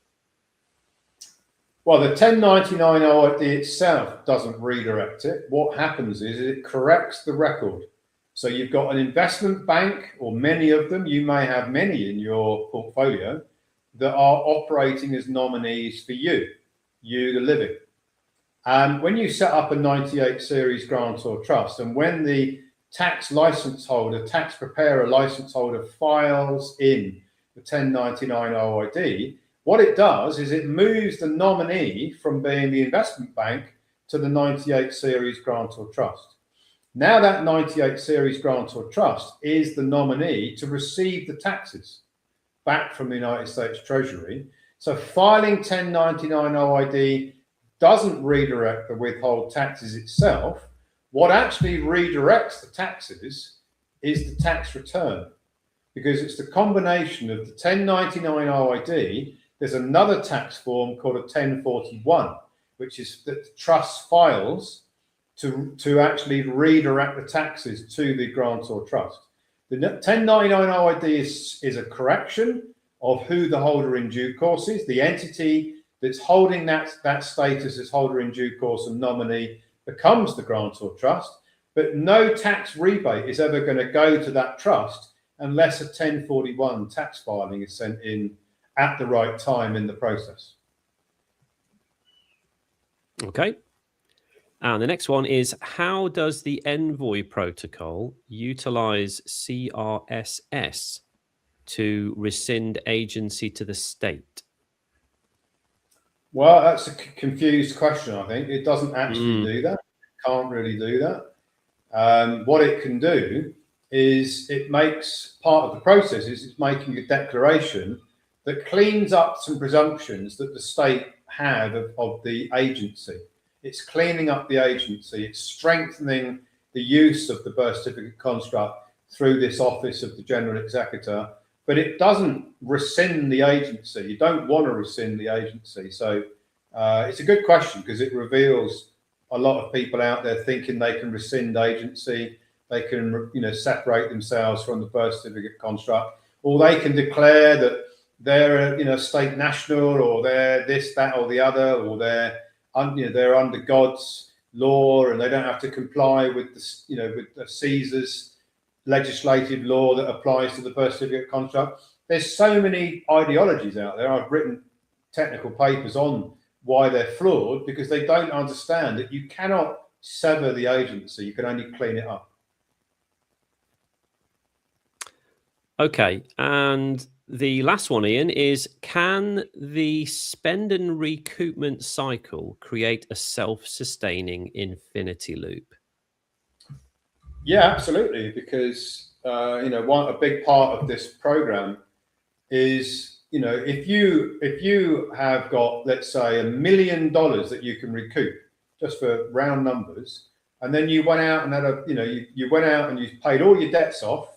B: Well, the 1099 OID itself doesn't redirect it. What happens is it corrects the record. So you've got an investment bank, or many of them, you may have many in your portfolio, that are operating as nominees for you, the living. And when you set up a 98 series grant or trust, and when the tax license holder, tax preparer license holder files in the 1099 OID, what it does is it moves the nominee from being the investment bank to the 98 series grant or trust. Now that 98 series grant or trust is the nominee to receive the taxes back from the United States Treasury. So filing 1099 OID doesn't redirect the withhold taxes itself. What actually redirects the taxes is the tax return, because it's the combination of the 1099 OID. There's another tax form called a 1041, which is that the trust files to actually redirect the taxes to the grant or trust. The 1099 OID is a correction of who the holder in due course is, the entity that's holding that status as holder in due course and nominee becomes the grantor trust, but no tax rebate is ever going to go to that trust unless a 1041 tax filing is sent in at the right time in the process.
A: Okay. And the next one is, how does the Envoy protocol utilize CRSS to rescind agency to the state?
B: Well, that's a confused question, I think. It doesn't actually do that. It can't really do that. What it can do is it makes part of the process is it's making a declaration that cleans up some presumptions that the state had of the agency. It's cleaning up the agency. It's strengthening the use of the birth certificate construct through this office of the General Executor, but it doesn't rescind the agency. You don't want to rescind the agency. So it's a good question because it reveals a lot of people out there thinking they can rescind agency. They can, separate themselves from the birth certificate construct, or they can declare that they're, state national, or they're this, that, or the other, or they're under God's law and they don't have to comply with with the Caesar's legislative law that applies to the birth certificate construct. There's so many ideologies out there. I've written technical papers on why they're flawed because they don't understand that you cannot sever the agency. You can only clean it up.
A: Okay, and the last one, Ian, is, can the spend and recoupment cycle create a self-sustaining infinity loop?
B: Yeah, absolutely. Because a big part of this program is, if you have got, let's say, $1 million that you can recoup, just for round numbers, and then you went out and had you went out and you paid all your debts off,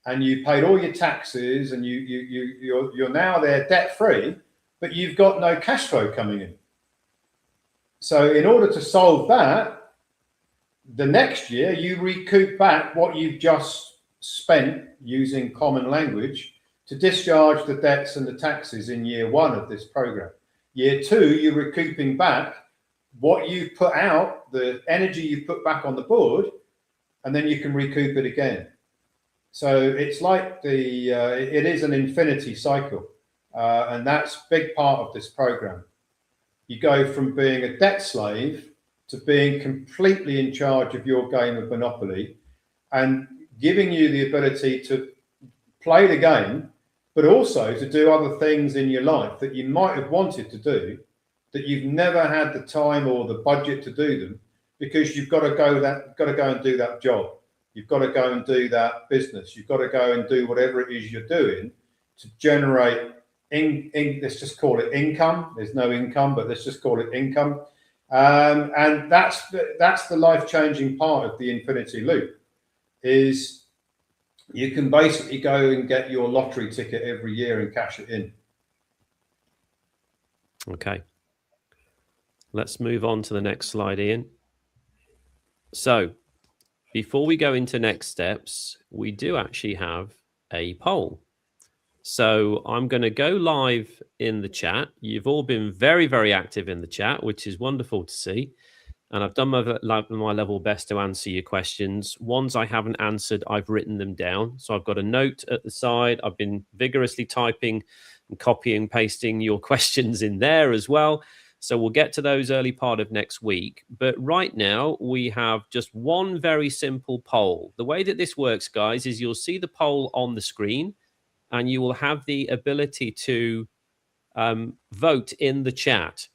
B: and you paid all your taxes, and you're now there debt free, but you've got no cash flow coming in. So in order to solve that, the next year you recoup back what you've just spent using common language to discharge the debts and the taxes in year one of this program. Year two, you're recouping back what you put out, the energy you put back on the board, and then you can recoup it again. So it's like it is an infinity cycle, and that's a big part of this program. You go from being a debt slave to being completely in charge of your game of Monopoly, and giving you the ability to play the game, but also to do other things in your life that you might have wanted to do, that you've never had the time or the budget to do them, because you've got to go and do that job. You've got to go and do that business. You've got to go and do whatever it is you're doing to generate, let's just call it income. There's no income, but let's just call it income. And that's the life-changing part of the infinity loop, is you can basically go and get your lottery ticket every year and cash it in.
A: Okay. Let's move on to the next slide, Ian. So before we go into next steps, we do actually have a poll. So I'm going to go live in the chat. You've all been very, very active in the chat, which is wonderful to see. And I've done my level best to answer your questions. Ones I haven't answered, I've written them down. So I've got a note at the side. I've been vigorously typing and copying, pasting your questions in there as well. So we'll get to those early part of next week. But right now, we have just one very simple poll. The way that this works, guys, is you'll see the poll on the screen, and you will have the ability to vote in the chat.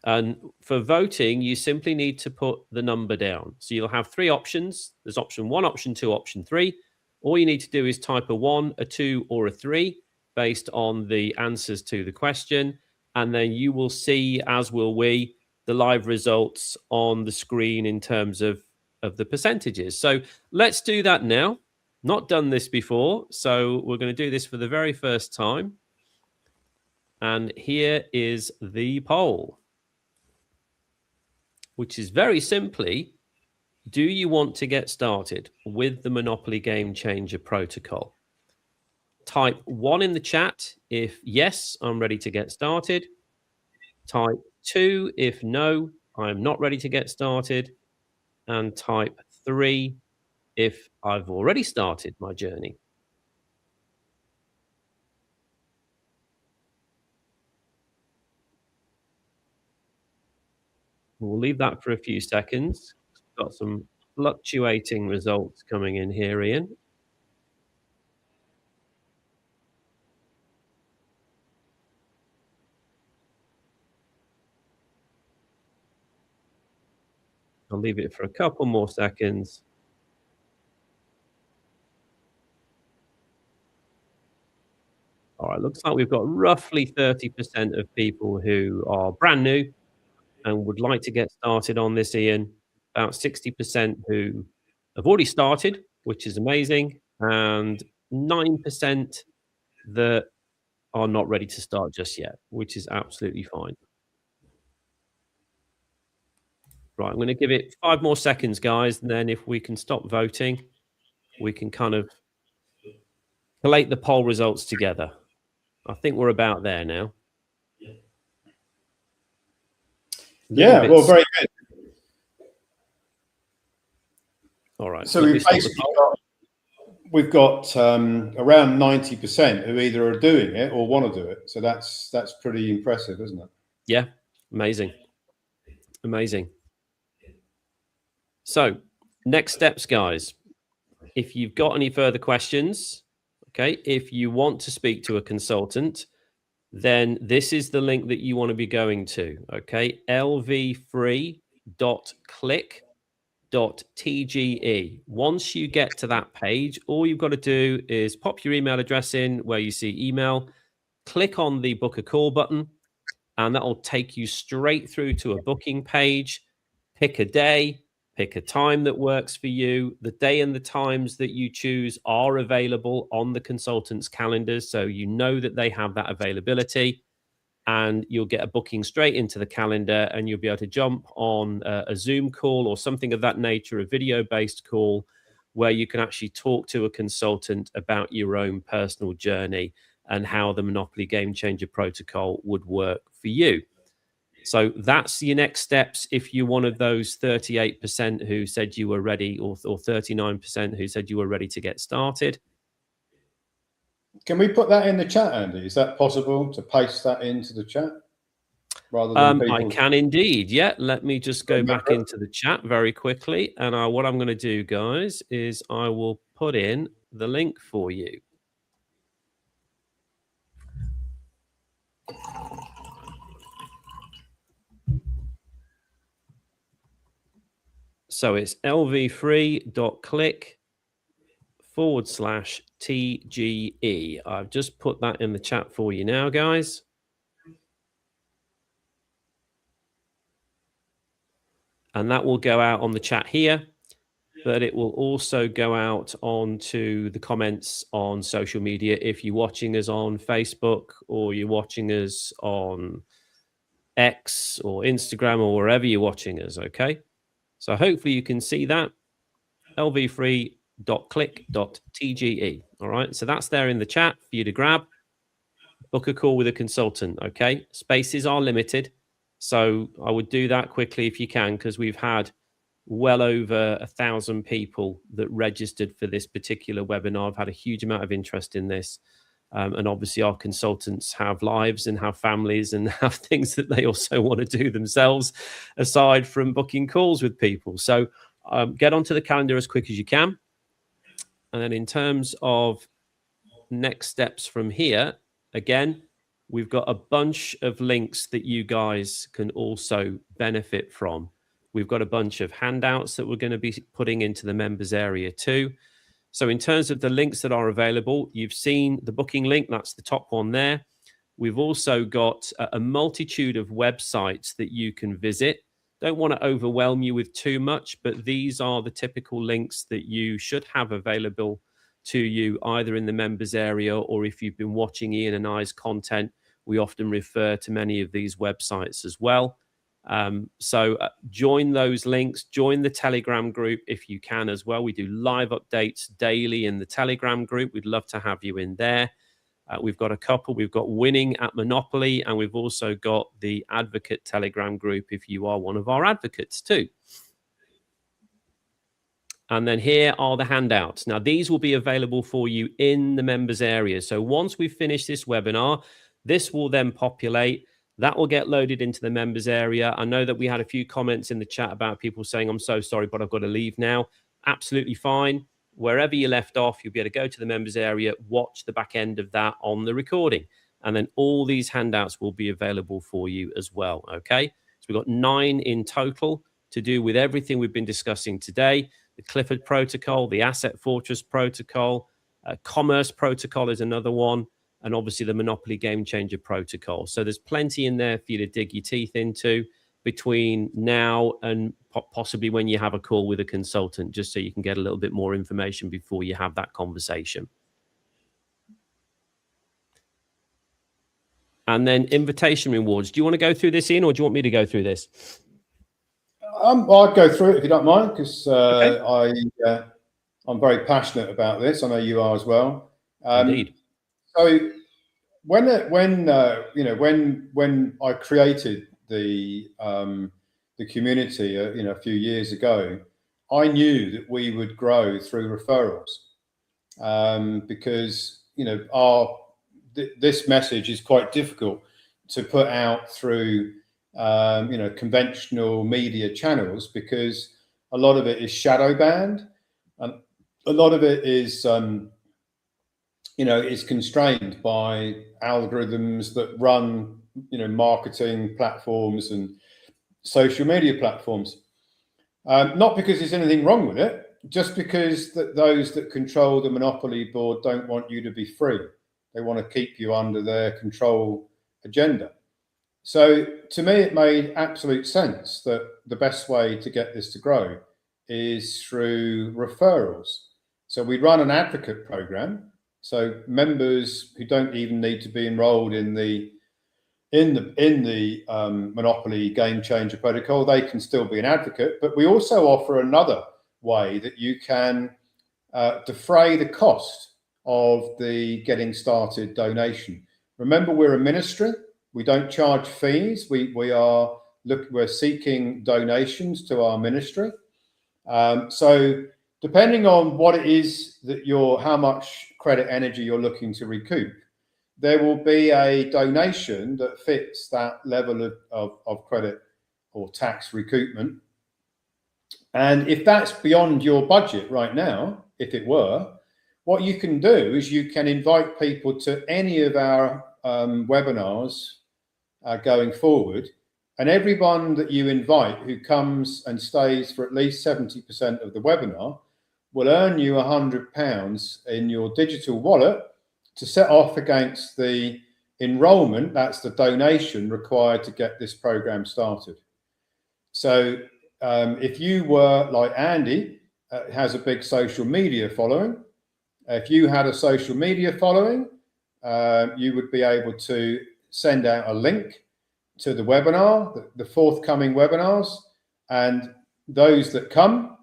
A: And for voting, you simply need to put the number down. So you'll have three options. There's option 1, option 2, option 3. All you need to do is type a 1, a 2, or a 3 based on the answers to the question. And then you will see, as will we, the live results on the screen in terms of the percentages. So let's do that now. Not done this before, so we're going to do this for the very first time. And here is the poll, which is very simply, do you want to get started with the Monopoly Game Changer protocol? Type 1 in the chat if yes, I'm ready to get started. type 2 if no, I'm not ready to get started, and type 3 if I've already started my journey. We'll leave that for a few seconds. Got some fluctuating results coming in here, Ian. I'll leave it for a couple more seconds. All right, looks like we've got roughly 30% of people who are brand new and would like to get started on this, Ian. About 60% who have already started, which is amazing, and 9% that are not ready to start just yet, which is absolutely fine. Right, I'm going to give it 5 more seconds, guys, and then if we can stop voting, we can kind of collate the poll results together. I think we're about there now.
B: Yeah, well, very good.
A: All right.
B: So we've got around 90% who either are doing it or want to do it. So that's pretty impressive, isn't it?
A: Yeah, amazing. Amazing. So next steps, guys. If you've got any further questions, okay, if you want to speak to a consultant, then this is the link that you want to be going to, okay? lvfree.click.tge. Once you get to that page, all you've got to do is pop your email address in where you see email, click on the book a call button, and that'll take you straight through to a booking page. Pick a day, pick a time that works for you. The day and the times that you choose are available on the consultant's calendars, so you know that they have that availability, and you'll get a booking straight into the calendar, and you'll be able to jump on a Zoom call or something of that nature, a video-based call, where you can actually talk to a consultant about your own personal journey and how the Monopoly Game Changer protocol would work for you. So that's your next steps if you're one of those 38% who said you were ready, or 39% who said you were ready to get started.
B: Can we put that in the chat, Andy? Is that possible to paste that into the chat? Rather than
A: I can indeed. Yeah, let me just go back into the chat very quickly. And what I'm going to do, guys, is I will put in the link for you. So it's lvfree.click/TGE. I've just put that in the chat for you now, guys. And that will go out on the chat here, but it will also go out onto the comments on social media if you're watching us on Facebook or you're watching us on X or Instagram or wherever you're watching us, okay? So hopefully you can see that, lvfree.click.tge, all right? So that's there in the chat for you to grab. Book a call with a consultant, okay? Spaces are limited, so I would do that quickly if you can, because we've had well over 1,000 people that registered for this particular webinar. I've had a huge amount of interest in this. And obviously our consultants have lives and have families and have things that they also want to do themselves aside from booking calls with people. So get onto the calendar as quick as you can. And then in terms of next steps from here, again, we've got a bunch of links that you guys can also benefit from. We've got a bunch of handouts that we're going to be putting into the members area too. So in terms of the links that are available, you've seen the booking link. That's the top one there. We've also got a multitude of websites that you can visit. Don't want to overwhelm you with too much, but these are the typical links that you should have available to you either in the members area, or if you've been watching Ian and I's content, we often refer to many of these websites as well. So join those links, join the Telegram group if you can as well. We do live updates daily in the Telegram group. We'd love to have you in there. We've got a couple. We've got Winning at Monopoly, and we've also got the Advocate Telegram group if you are one of our advocates too. And then here are the handouts. Now, these will be available for you in the members area. So once we finish this webinar, this will then populate. That will get loaded into the members area. I know that we had a few comments in the chat about people saying, I'm so sorry, but I've got to leave now. Absolutely fine. Wherever you left off, you'll be able to go to the members area, watch the back end of that on the recording. And then all these handouts will be available for you as well. Okay. So we've got 9 in total to do with everything we've been discussing today. The Clifford Protocol, the Asset Fortress Protocol, Commerce Protocol is another one, and obviously the Monopoly Game Changer Protocol. So there's plenty in there for you to dig your teeth into between now and possibly when you have a call with a consultant, just so you can get a little bit more information before you have that conversation. And then invitation rewards. Do you want to go through this, Ian, or do you want me to go through this?
B: Well, I'd go through it if you don't mind, because
A: Okay.
B: I'm very passionate about this. I know you are as well.
A: Indeed.
B: So when I created the community, a few years ago, I knew that we would grow through referrals, because this message is quite difficult to put out through conventional media channels, because a lot of it is shadow banned, and a lot of it is is constrained by algorithms that run marketing platforms and social media platforms. Not because there's anything wrong with it, just because those that control the monopoly board don't want you to be free. They want to keep you under their control agenda. So to me, it made absolute sense that the best way to get this to grow is through referrals. So we run an advocate program. So members who don't even need to be enrolled in the Monopoly Game Changer Protocol, they can still be an advocate. But we also offer another way that you can defray the cost of the Getting Started donation. Remember, we're a ministry. We don't charge fees. We're seeking donations to our ministry. So depending on what it is that how much credit energy you're looking to recoup, there will be a donation that fits that level of credit or tax recoupment. And if that's beyond your budget right now, if it were, what you can do is you can invite people to any of our webinars going forward, and everyone that you invite who comes and stays for at least 70% of the webinar will earn you £100 in your digital wallet to set off against the enrollment, that's the donation required to get this program started. So if you were like Andy, has a big social media following, if you had a social media following, you would be able to send out a link to the webinar, the forthcoming webinars, and those that come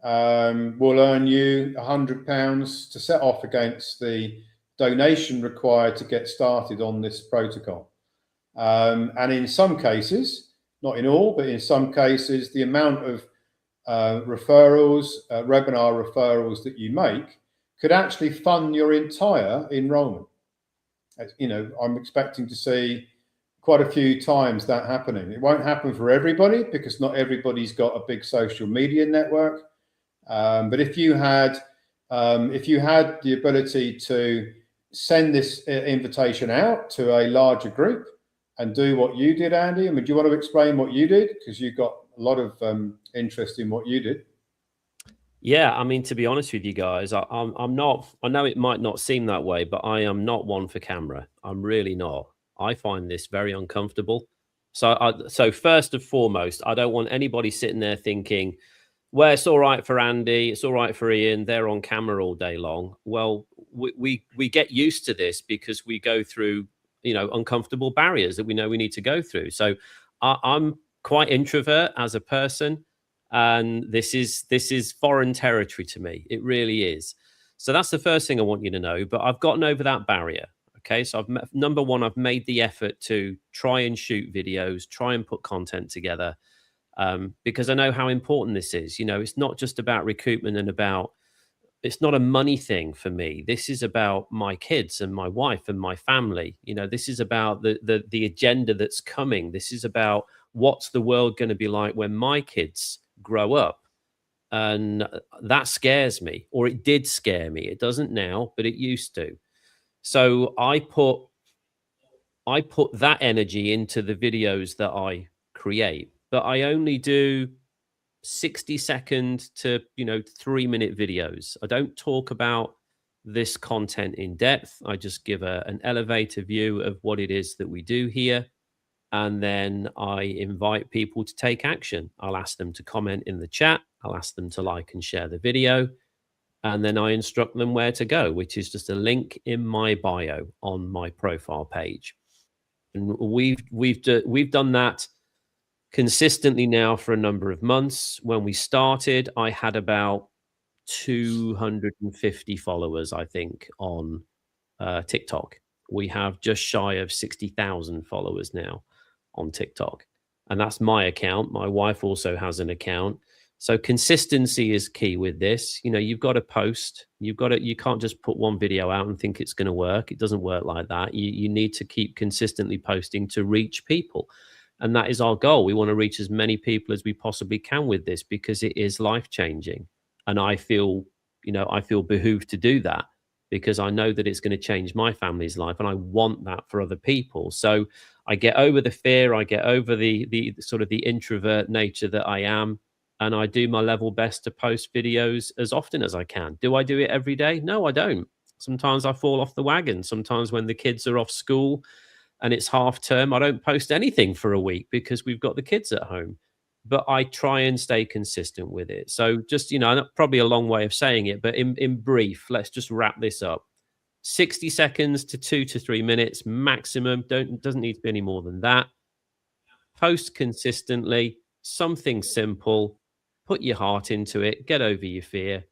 B: will earn you £100 to set off against the donation required to get started on this protocol. And in some cases, not in all, but in some cases, the amount of webinar referrals that you make could actually fund your entire enrollment. I'm expecting to see quite a few times that happening. It won't happen for everybody because not everybody's got a big social media network. But if you had the ability to send this invitation out to a larger group and do what you did, Andy, I mean, do you want to explain what you did? Because you've got a lot of interest in what you did.
A: Yeah, I mean, to be honest with you guys, I'm not, I know it might not seem that way, but I am not one for camera. I'm really not. I find this very uncomfortable. So first and foremost, I don't want anybody sitting there thinking, well, it's all right for Andy, it's all right for Ian, they're on camera all day long. Well, we get used to this because we go through, uncomfortable barriers that we know we need to go through. So I'm quite introvert as a person. And this is foreign territory to me. It really is. So that's the first thing I want you to know. But I've gotten over that barrier. Okay, so number one, I've made the effort to try and shoot videos, try and put content together, because I know how important this is. It's not just about recruitment and it's not a money thing for me. This is about my kids and my wife and my family. This is about the agenda that's coming. This is about what's the world going to be like when my kids grow up. And that scares me, or it did scare me. It doesn't now, but it used to. So I put that energy into the videos that I create, but I only do 60-second to 3-minute videos. I don't talk about this content in depth. I just give an elevator view of what it is that we do here, and then I invite people to take action. I'll ask them to comment in the chat. I'll ask them to like and share the video, and then I instruct them where to go, which is just a link in my bio on my profile page. And we've done that consistently now for a number of months. When we started, I had about 250 followers, I think, on TikTok. We have just shy of 60,000 followers now on TikTok. And that's my account. My wife also has an account. So consistency is key with this. You've got to post. You can't just put one video out and think it's going to work. It doesn't work like that. You need to keep consistently posting to reach people. And that is our goal. We want to reach as many people as we possibly can with this, because it is life-changing. And I feel behooved to do that, because I know that it's going to change my family's life, and I want that for other people. So I get over the fear, I get over the sort of the introvert nature that I am, and I do my level best to post videos as often as I can. Do I do it every day? No, I don't. Sometimes I fall off the wagon. Sometimes when the kids are off school and it's half term, I don't post anything for a week because we've got the kids at home. But I try and stay consistent with it. So just, probably a long way of saying it, but in brief, let's just wrap this up. 60 seconds to 2 to 3 minutes maximum. Doesn't need to be any more than that. Post consistently, something simple, put your heart into it, get over your fear,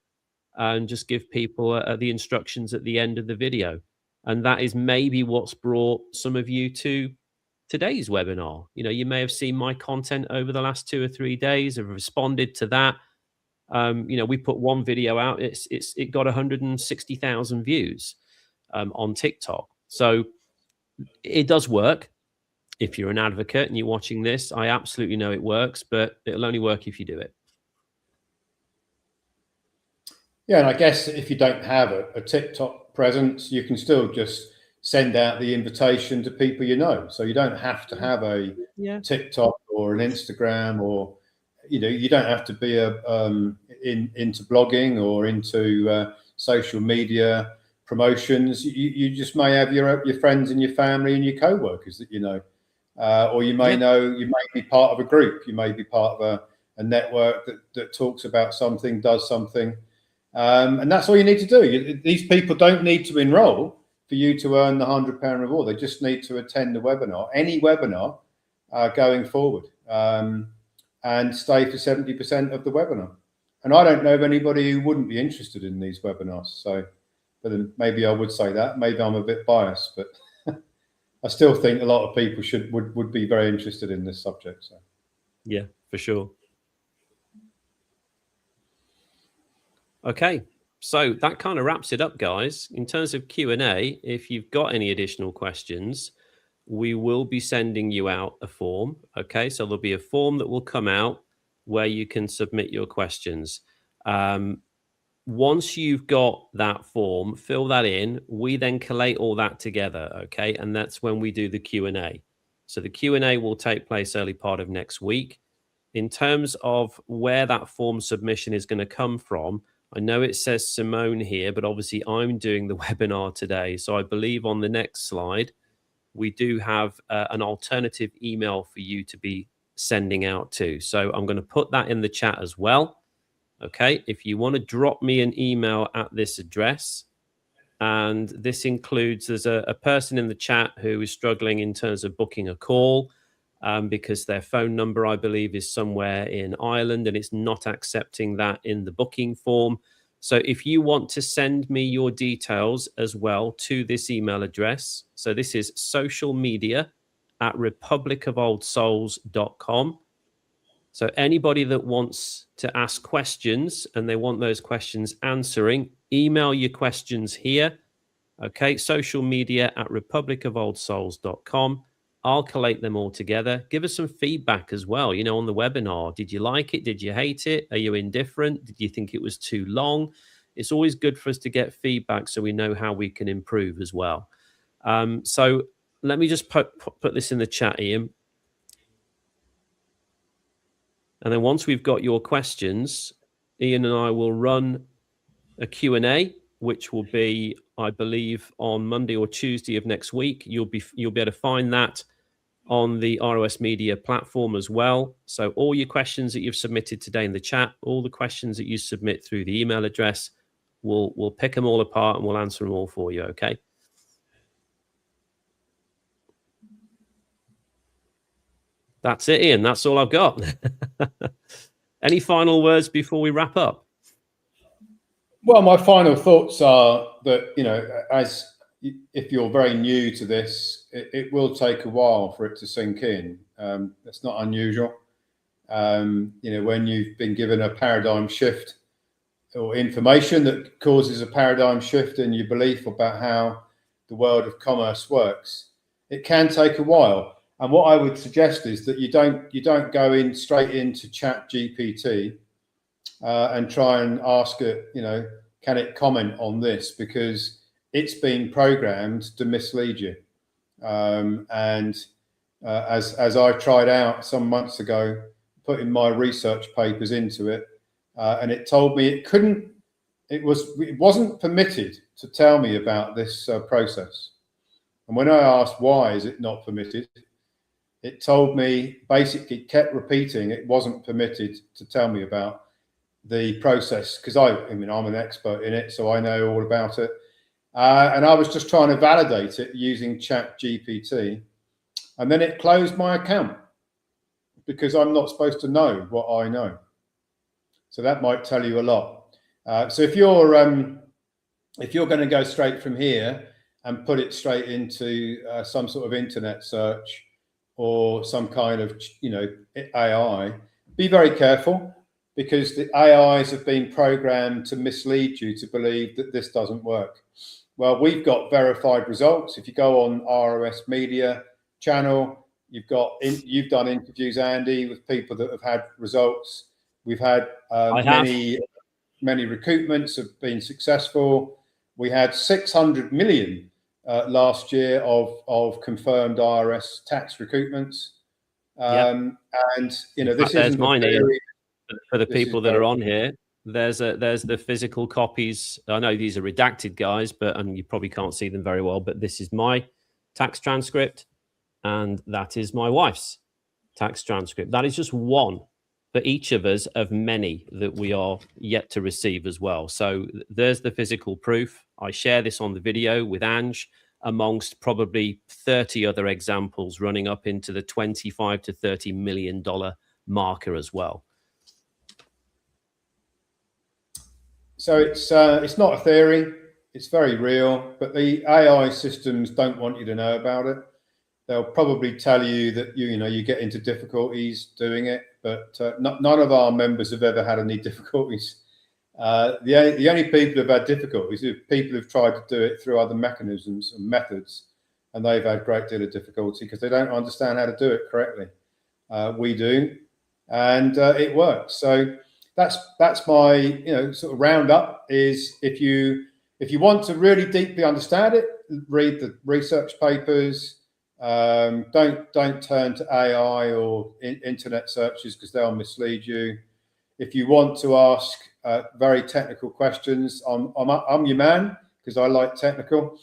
A: and just give people the instructions at the end of the video. And that is maybe what's brought some of you to today's webinar. You may have seen my content over the last 2 or 3 days, have responded to that. We put one video out, it got 160,000 views on TikTok. So it does work. If you're an advocate and you're watching this, I absolutely know it works, but it'll only work if you do it.
B: Yeah, and I guess if you don't have a TikTok presence, you can still just send out the invitation to people you know. So you don't have to have a TikTok or an Instagram, or you don't have to be into blogging or into social media promotions. You just may have your friends and your family and your co-workers that you know, or you may you may be part of a group. You may be part of a network that talks about something, does something. And that's all you need to do. These people don't need to enroll for you to earn the £100 reward. They just need to attend the webinar, any webinar going forward, and stay for 70% of the webinar. And I don't know of anybody who wouldn't be interested in these webinars. So, but then maybe I would say that. Maybe I'm a bit biased, but I still think a lot of people would be very interested in this subject. So,
A: yeah, for sure. Okay, so that kind of wraps it up, guys. In terms of Q&A, if you've got any additional questions, we will be sending you out a form. Okay, so there'll be a form that will come out where you can submit your questions. Once you've got that form, fill that in. We then collate all that together, okay? And that's when we do the Q&A. So the Q&A will take place early part of next week. In terms of where that form submission is going to come from, I know it says Simone here, but obviously I'm doing the webinar today. So I believe on the next slide, we do have an alternative email for you to be sending out to. So I'm going to put that in the chat as well. Okay, if you want to drop me an email at this address, and this includes, there's a person in the chat who is struggling in terms of booking a call because their phone number, I believe, is somewhere in Ireland and it's not accepting that in the booking form. So if you want to send me your details as well to this email address, so this is socialmedia@republicofoldsouls.com. So anybody that wants to ask questions and they want those questions answering, email your questions here. Okay, socialmedia@republicofoldsouls.com. I'll collate them all together. Give us some feedback as well, you know, on the webinar. Did you like it? Did you hate it? Are you indifferent? Did you think it was too long? It's always good for us to get feedback so we know how we can improve as well. So let me just put this in the chat, Ian. And then once we've got your questions, Ian and I will run a Q&A, which will be, I believe, on Monday or Tuesday of next week. You'll be able to find that on the ROS Media platform as well. So all your questions that you've submitted today in the chat, all the questions that you submit through the email address, we'll pick them all apart and we'll answer them all for you, okay? That's it, Ian. That's all I've got. Any final words before we wrap up?
B: Well, my final thoughts are that, you know, if you're very new to this, it will take a while for it to sink in. It's not unusual. You know, when you've been given a paradigm shift or information that causes a paradigm shift in your belief about how the world of commerce works, it can take a while. And what I would suggest is that you don't go in straight into ChatGPT and try and ask it, you know, can it comment on this, because it's been programmed to mislead you. As I tried out some months ago, putting my research papers into it, and it told me it wasn't permitted to tell me about this process. And when I asked why is it not permitted, it told me, basically kept repeating it wasn't permitted to tell me about the process, because I mean I'm an expert in it, so I know all about it. And I was just trying to validate it using ChatGPT, and then it closed my account because I'm not supposed to know what I know. So that might tell you a lot. So if you're going to go straight from here and put it straight into some sort of internet search or some kind of, you know, AI, be very careful, because the AIs have been programmed to mislead you to believe that this doesn't work. Well, we've got verified results. If you go on ROS Media channel, you've done interviews, Andy, with people that have had results. We've had many recoupments have been successful. We had 600 million last year of confirmed IRS tax recoupments. And you know, this isn't
A: mine, for the people that are on here. There's the physical copies. I know these are redacted, guys, and you probably can't see them very well, but this is my tax transcript and that is my wife's tax transcript. That is just one for each of us of many that we are yet to receive as well. So there's the physical proof. I share this on the video with Ange amongst probably 30 other examples running up into the $25 to $30 million marker as well.
B: So it's not a theory, it's very real, but the AI systems don't want you to know about it. They'll probably tell you that you get into difficulties doing it, but none of our members have ever had any difficulties. The only people who've had difficulties are people who've tried to do it through other mechanisms and methods, and they've had a great deal of difficulty because they don't understand how to do it correctly. We do, and it works. So that's my sort of roundup. Is if you want to really deeply understand it, read the research papers. Don't turn to AI or internet searches because they'll mislead you. If you want to ask very technical questions, I'm your man because I like technical.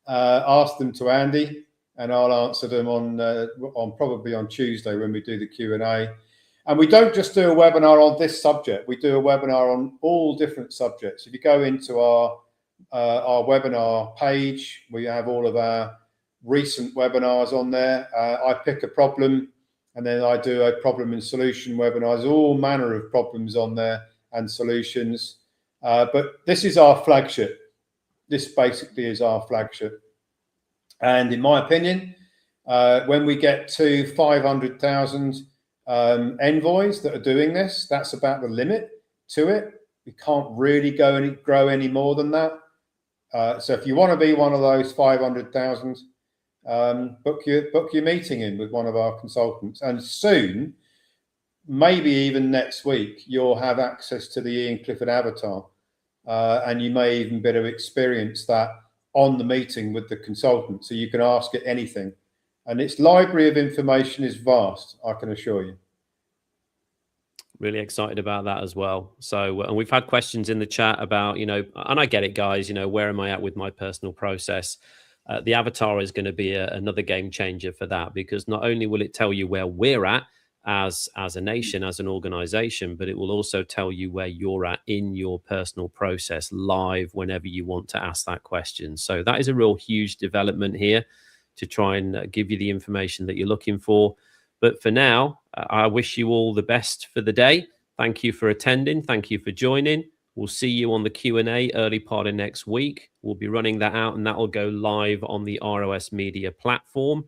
B: Ask them to Andy, and I'll answer them on probably on Tuesday when we do the Q&A. And we don't just do a webinar on this subject. We do a webinar on all different subjects. If you go into our webinar page, we have all of our recent webinars on there. I pick a problem and then I do a problem and solution webinar. There's all manner of problems on there and solutions. But this is our flagship. This basically is our flagship. And in my opinion, when we get to 500,000 envoys that are doing this, that's about the limit to it. We can't really grow any more than that. So if you want to be one of those 500,000, book your meeting in with one of our consultants, and soon, maybe even next week, you'll have access to the Ian Clifford avatar, and you may even be able to experience that on the meeting with the consultant, so you can ask it anything. And its library of information is vast, I can assure you.
A: Really excited about that as well. So, and we've had questions in the chat about, you know, and I get it, guys, you know, where am I at with my personal process? The avatar is going to be another game changer for that, because not only will it tell you where we're at as a nation, as an organization, but it will also tell you where you're at in your personal process live whenever you want to ask that question. So that is a real huge development here to try and give you the information that you're looking for. But for now, I wish you all the best for the day. Thank you for attending. Thank you for joining. We'll see you on the Q&A early part of next week. We'll be running that out, and that will go live on the ROS Media platform.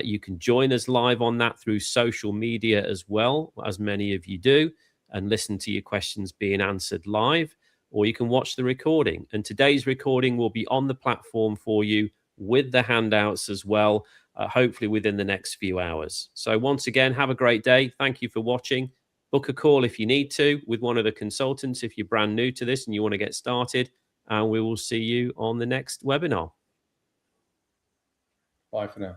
A: You can join us live on that through social media as well, as many of you do, and listen to your questions being answered live, or you can watch the recording. And today's recording will be on the platform for you with the handouts as well, hopefully within the next few hours. So once again, have a great day. Thank you for watching. Book a call if you need to with one of the consultants if you're brand new to this and you want to get started. And we will see you on the next webinar.
B: Bye for now.